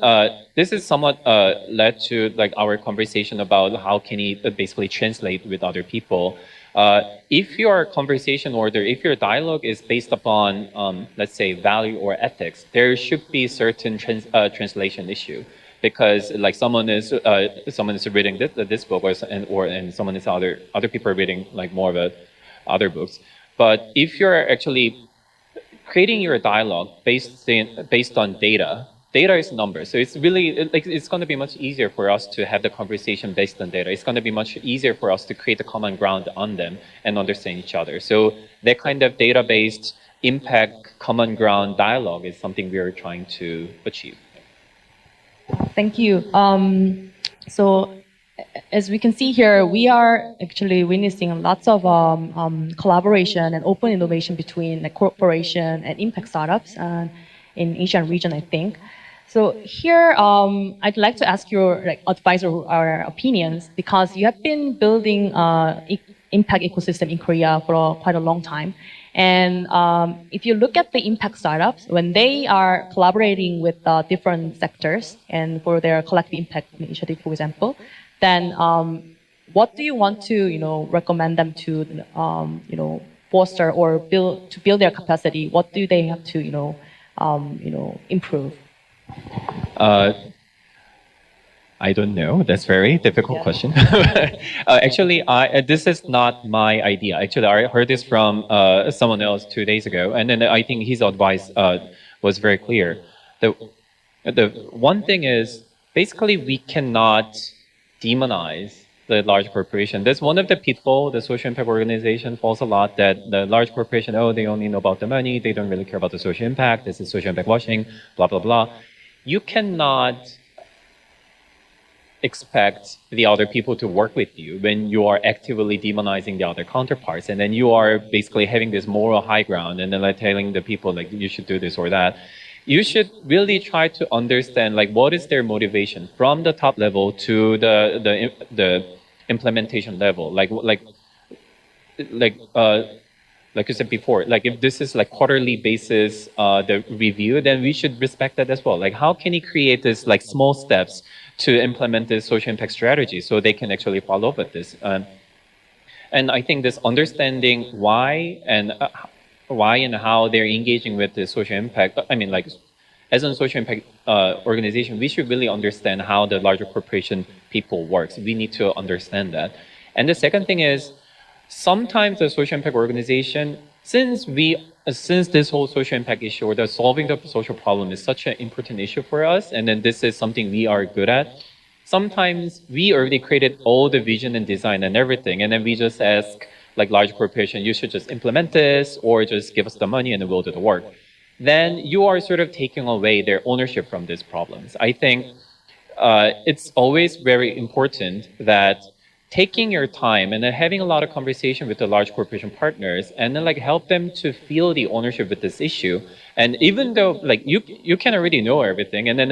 this is somewhat led to our conversation about how can it basically translate with other people. If your conversation order, if your dialogue is based upon, let's say, value or ethics, there should be certain translation issue, because someone is reading this book, and someone is other people are reading more of other books. But if you're actually creating your dialogue based on data. Data is numbers, so it's really it's going to be much easier for us to have the conversation based on data. It's going to be much easier for us to create a common ground on them and understand each other. So that kind of data-based impact common ground dialogue is something we are trying to achieve. Thank you. So as we can see here, we are actually witnessing lots of collaboration and open innovation between corporation and impact startups in Asian region, I think. So here, I'd like to ask your advice or opinions, because you have been building impact ecosystem in Korea for quite a long time. And if you look at the impact startups, when they are collaborating with different sectors and for their collective impact initiative, for example, then what do you want to recommend them to foster or build their capacity? What do they have to improve? I don't know. That's a very difficult question. Actually, this is not my idea. Actually, I heard this from someone else 2 days ago, and then I think his advice was very clear. The one thing is, basically, we cannot demonize the large corporation. That's one of the pitfalls the social impact organization falls a lot, that the large corporation, they only know about the money, they don't really care about the social impact, this is social impact washing, blah, blah, blah. You cannot expect the other people to work with you when you are actively demonizing the other counterparts, and then you are basically having this moral high ground and then telling the people you should do this or that. You should really try to understand what is their motivation from the top level to the implementation level. Like you said before, if this is quarterly basis the review, then we should respect that as well. How can you create this small steps to implement this social impact strategy so they can actually follow up with this? And I think this understanding why and how they're engaging with the social impact. I mean, as a social impact organization, we should really understand how the larger corporation people works. We need to understand that. And the second thing is, sometimes the social impact organization, since this whole social impact issue or the solving the social problem is such an important issue for us, and then this is something we are good at, sometimes we already created all the vision and design and everything, and then we just ask large corporation, you should just implement this or just give us the money and then we'll do the work. Then you are sort of taking away their ownership from these problems. I think it's always very important that taking your time and then having a lot of conversation with the large corporation partners and then help them to feel the ownership with this issue. And even though you can already know everything, and then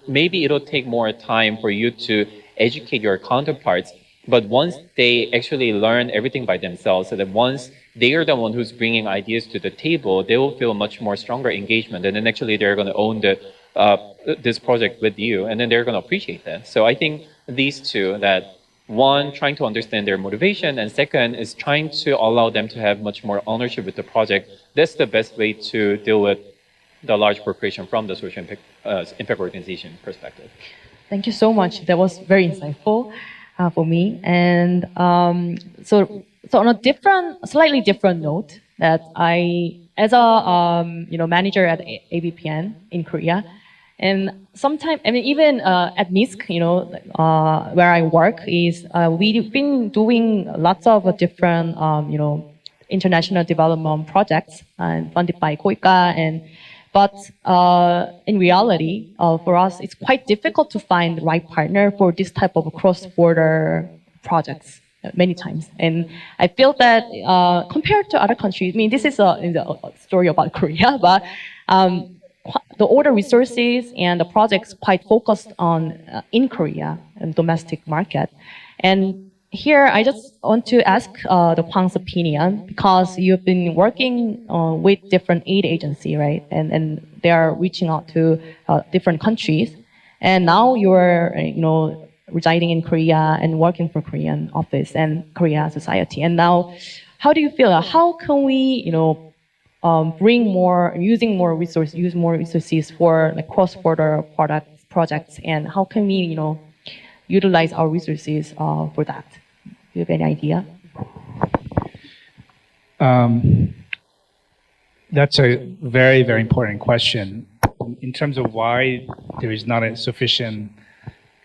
maybe it'll take more time for you to educate your counterparts, But once they actually learn everything by themselves, so that once they are the one who's bringing ideas to the table, they will feel much more stronger engagement, and then actually they're going to own this project with you, and then they're going to appreciate that. So I think these two, that one, trying to understand their motivation, and second is trying to allow them to have much more ownership with the project. That's the best way to deal with the large corporation from the social impact organization perspective. Thank you so much. That was very insightful for me. And so on a slightly different note, that I, as a manager at ABPN in Korea, and sometimes, I mean, even at MISC, where I work, we've been doing lots of different, international development projects funded by KOICA, but in reality, for us, it's quite difficult to find the right partner for this type of cross-border projects many times. And I feel that compared to other countries, I mean, this is a story about Korea, but all the resources and the projects quite focused on in Korea and domestic market. And here, I just want to ask the Hwang's opinion, because you've been working with different aid agencies, right? And they are reaching out to different countries. And now you're, residing in Korea and working for Korean office and Korea society. And now, how do you feel? How can we, use more resources for like cross-border projects, and how can we, utilize our resources for that? Do you have any idea? That's a very, very important question. In terms of why there is not a sufficient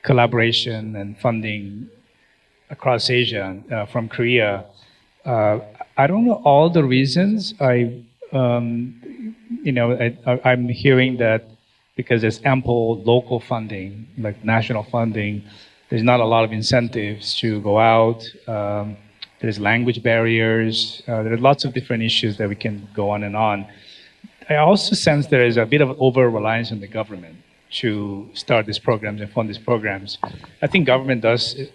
collaboration and funding across Asia from Korea, I don't know all the reasons. I'm hearing that because there's ample local funding, like national funding, there's not a lot of incentives to go out. There's language barriers. There are lots of different issues that we can go on and on. I also sense there is a bit of over-reliance on the government to start these programs and fund these programs. I think government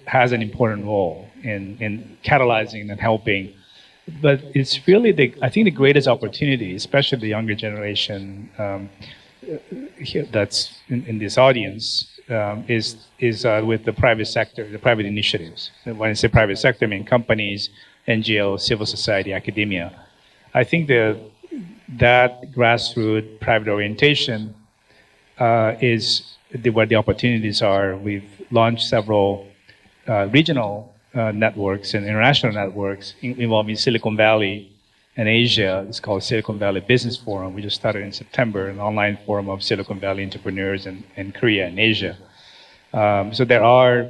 has an important role in catalyzing and helping, but it's really I think the greatest opportunity, especially the younger generation that's in this audience, is with the private sector, the private initiatives. When I say private sector, I mean companies, NGOs, civil society, academia. I think that grassroots private orientation is where the opportunities are. We've launched several regional networks and international networks involving Silicon Valley and Asia. It's called Silicon Valley Business Forum. We just started in September, an online forum of Silicon Valley entrepreneurs in Korea and Asia. So there are,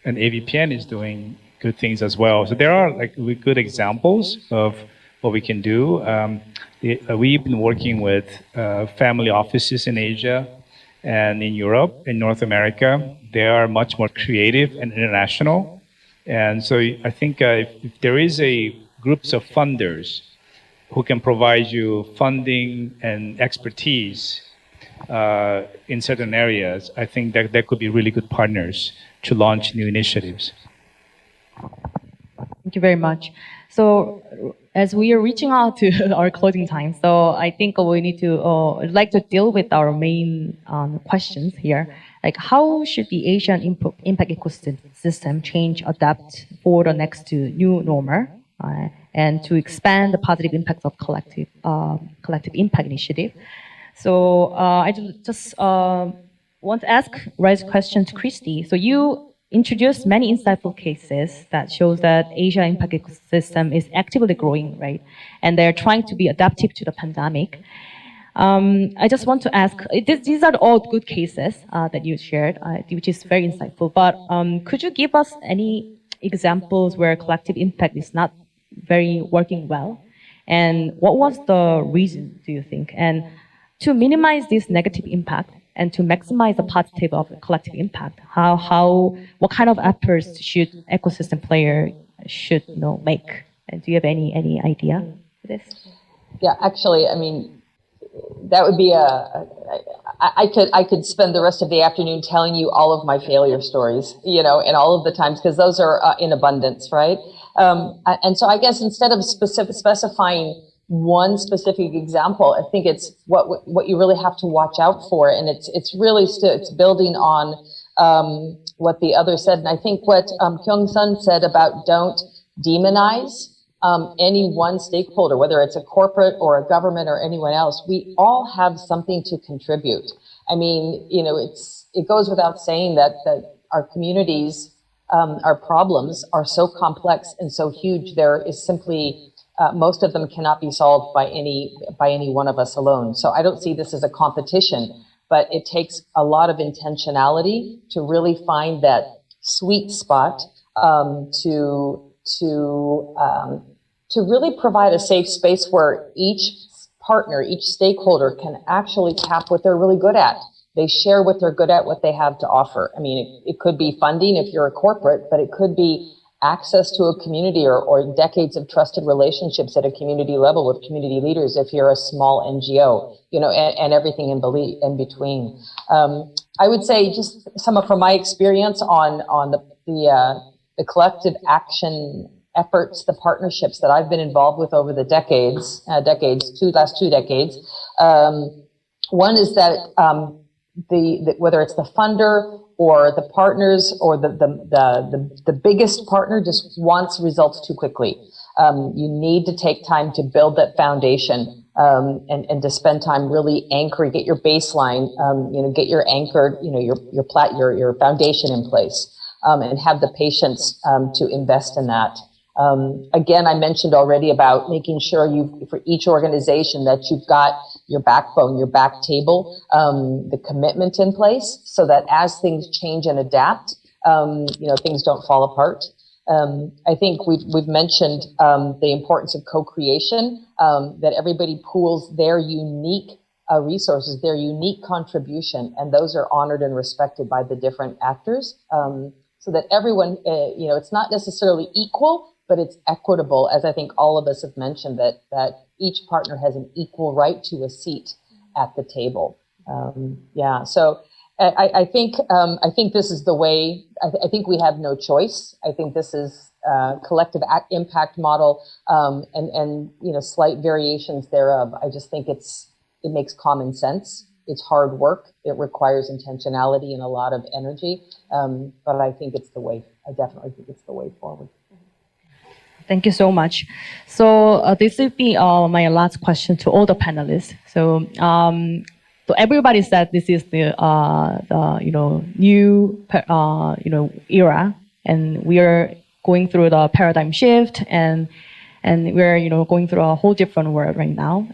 and AVPN is doing good things as well. So there are good examples of what we can do. We've been working with family offices in Asia and in Europe, in North America. They are much more creative and international. And so I think if there is groups of funders who can provide you funding and expertise in certain areas, I think that there could be really good partners to launch new initiatives. Thank you very much. So as we are reaching out to our closing time, so I think we need to like to deal with our main questions here. Like, how should the Asian impact ecosystem change, adapt for the next new normal, and to expand the positive impacts of collective impact initiative? So I just want to raise a question to Christy. So you introduced many insightful cases that shows that Asia impact ecosystem is actively growing, right? And they're trying to be adaptive to the pandemic. I just want to ask, these are all good cases that you shared, which is very insightful, but could you give us any examples where collective impact is not very working well? And what was the reason, do you think? And to minimize this negative impact and to maximize the positive of collective impact, what kind of efforts should ecosystem player should make? And do you have any idea for this? Yeah, actually, I mean, that would be I could spend the rest of the afternoon telling you all of my failure stories, you know, and all of the times, because those are in abundance, right? And so I guess instead of specifying one specific example, I think it's what you really have to watch out for, and it's really it's building on what the other said, and I think what Kyung-sun said about don't demonize any one stakeholder, whether it's a corporate or a government or anyone else. We all have something to contribute. I mean, you know, it goes without saying that our communities, our problems are so complex and so huge. There is simply most of them cannot be solved by any one of us alone. So I don't see this as a competition, but it takes a lot of intentionality to really find that sweet spot to really provide a safe space where each partner, each stakeholder can actually tap what they're really good at. They share what they're good at, what they have to offer. I mean, it could be funding if you're a corporate, but it could be access to a community or decades of trusted relationships at a community level with community leaders if you're a small NGO, you know, and everything in between. I would say just from my experience on the collective action efforts, the partnerships that I've been involved with over the last two decades. One is that whether it's the funder or the partners or the biggest partner just wants results too quickly. You need to take time to build that foundation and to spend time really anchoring, get your baseline, you know, get your anchored, you know, your foundation in place, and have the patience to invest in that. Again, I mentioned already about making sure for each organization that you've got your backbone, your back table, the commitment in place so that as things change and adapt, you know, things don't fall apart. I think we've mentioned the importance of co-creation, that everybody pools their unique resources, their unique contribution, and those are honored and respected by the different actors, so that everyone, you know, it's not necessarily equal, but it's equitable, as I think all of us have mentioned, that each partner has an equal right to a seat at the table. Yeah, so I think this is the way. I think we have no choice. I think this is collective impact model, and you know, slight variations thereof. I just think it makes common sense. It's hard work. It requires intentionality and a lot of energy, but I think it's the way. I definitely think it's the way forward. Thank you so much. So this will be my last question to all the panelists. So everybody said this is the you know, new you know, era, and we are going through the paradigm shift, and we're, you know, going through a whole different world right now.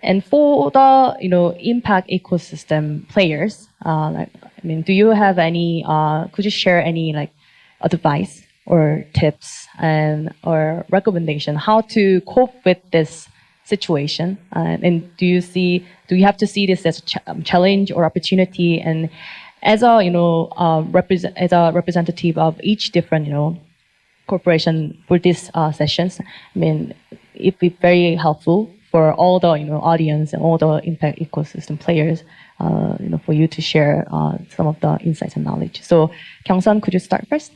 And for the, you know, impact ecosystem players, like, I mean, do you have any? Could you share any like advice or tips or recommendation how to cope with this situation? And do you have to see this as a challenge or opportunity? And as a, you know, as a representative of each different, you know, corporation for these sessions, I mean, it'd be very helpful for all the, you know, audience and all the impact ecosystem players, you know, for you to share some of the insights and knowledge. So, Kyung-sun, could you start first?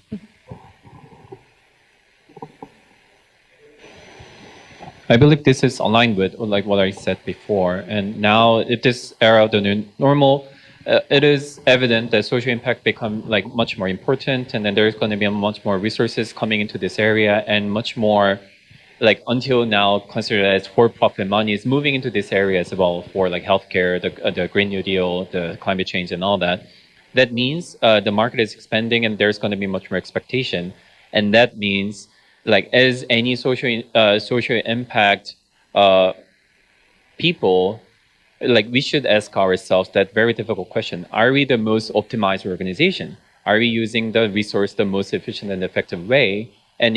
I believe this is aligned with like what I said before. And now, if this era of the new normal, it is evident that social impact become like much more important, and then there's going to be much more resources coming into this area, and much more, like until now considered as for-profit money is moving into this area as well for like healthcare, the Green New Deal, the climate change, and all that. That means the market is expanding, and there's going to be much more expectation, and that means, like, as any social impact people, like, we should ask ourselves that very difficult question: are we the most optimized organization? Are we using the resource the most efficient and effective way? And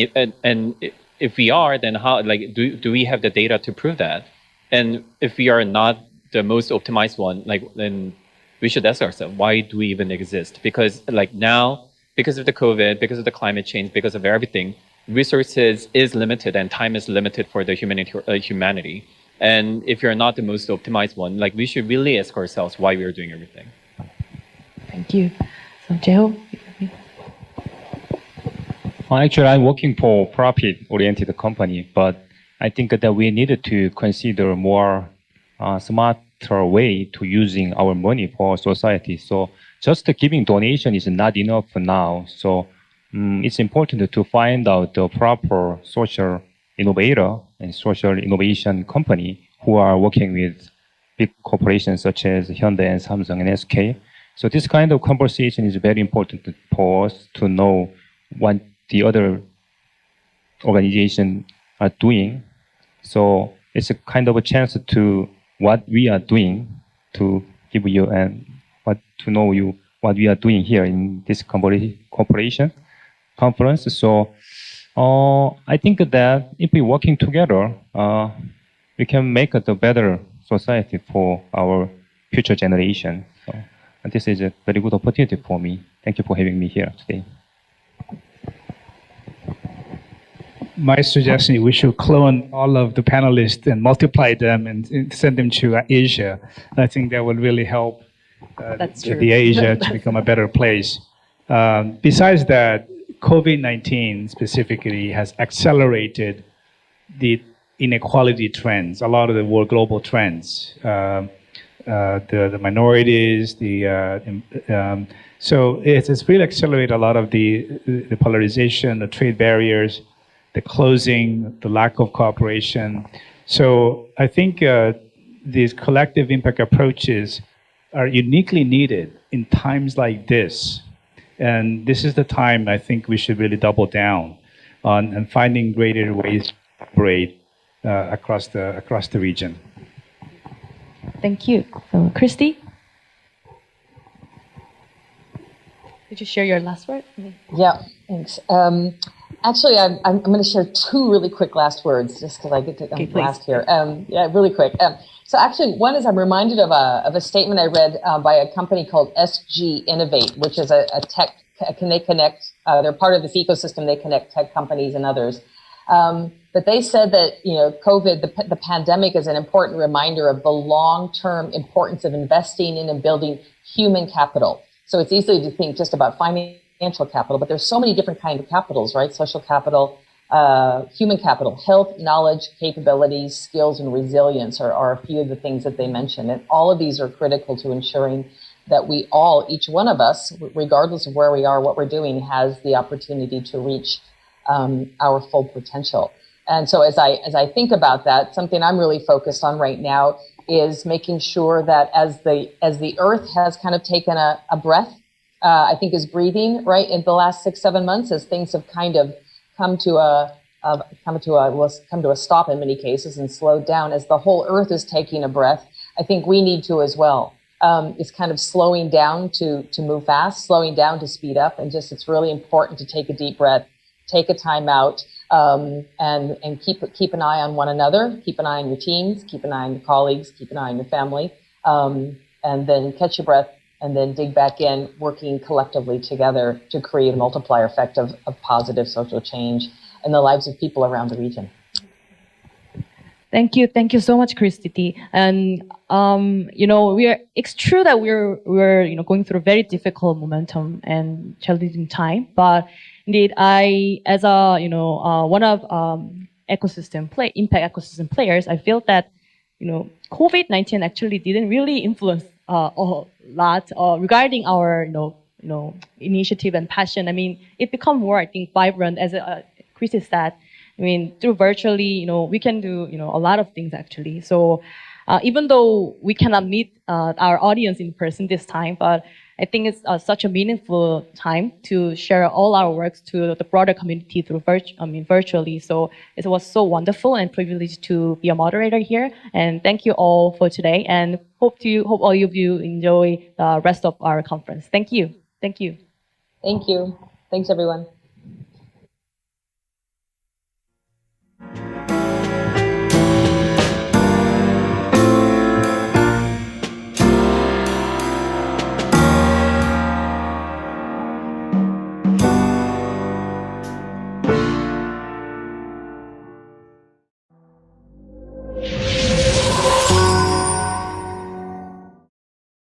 if we are, then how? Like, do we have the data to prove that? And if we are not the most optimized one, like, then we should ask ourselves, why do we even exist? Because like now, because of the COVID, because of the climate change, because of everything, resources is limited and time is limited for the humanity. And if you're not the most optimized one, like we should really ask ourselves why we are doing everything. Thank you. So, Jeho? Actually, I'm working for profit-oriented company, but I think that we needed to consider more smarter way to using our money for society. So just giving donation is not enough now. So it's important to find out the proper social innovator and social innovation company who are working with big corporations such as Hyundai and Samsung and SK. So this kind of conversation is very important for us to know what the other organizations are doing. So it's a kind of a chance to what we are doing to give you and what to know you what we are doing here in this cooperation conference. So I think that if we working together, we can make a better society for our future generation. So and this is a very good opportunity for me. Thank you for having me here today. My suggestion is we should clone all of the panelists and multiply them and send them to Asia. I think that would really help the Asia to become a better place. Besides that, COVID-19 specifically has accelerated the inequality trends, a lot of the world global trends, the minorities, so it's really accelerated a lot of the polarization, the trade barriers, the closing, the lack of cooperation. So I think these collective impact approaches are uniquely needed in times like this. And this is the time I think we should really double down on and finding greater ways to operate across the region. Thank you. So, Christy? Could you share your last word? Yeah, thanks. Actually, I'm going to share two really quick last words, just because I get to last here. Yeah, really quick. So actually, one is I'm reminded of a statement I read by a company called SG Innovate, which is a tech. They connect? They're part of this ecosystem. They connect tech companies and others. But they said that COVID, the pandemic, is an important reminder of the long-term importance of investing in and building human capital. So it's easy to think just about financial capital, but there's so many different kinds of capitals, right? Social capital, human capital, health, knowledge, capabilities, skills, and resilience are a few of the things that they mentioned. And all of these are critical to ensuring that we all, each one of us, regardless of where we are, what we're doing, has the opportunity to reach our full potential. And so as I think about that, something I'm really focused on right now is making sure that as the earth has kind of taken a breath, I think is breathing, right, in the last 6-7 months, as things have kind of come to a stop in many cases and slowed down, as the whole earth is taking a breath, I think we need to as well. It's kind of slowing down to move fast, slowing down to speed up, and just it's really important to take a deep breath, take a time out, and keep an eye on one another, keep an eye on your teams, keep an eye on your colleagues, keep an eye on your family, and then catch your breath, and then dig back in, working collectively together to create a multiplier effect of positive social change in the lives of people around the region. Thank you so much, Christy. And it's true that we're going through a very difficult momentum and challenging time. But indeed, I, as a one of impact ecosystem players, I feel that COVID-19 actually didn't really influence a lot regarding our initiative and passion. I mean, it become more, I think, vibrant, as Christy said. I mean, through virtually, we can do, a lot of things actually. So even though we cannot meet our audience in person this time, but I think it's such a meaningful time to share all our works to the broader community through virtually. So it was so wonderful and privileged to be a moderator here. And thank you all for today. And hope all of you enjoy the rest of our conference. Thank you. Thank you. Thank you. Thanks, everyone.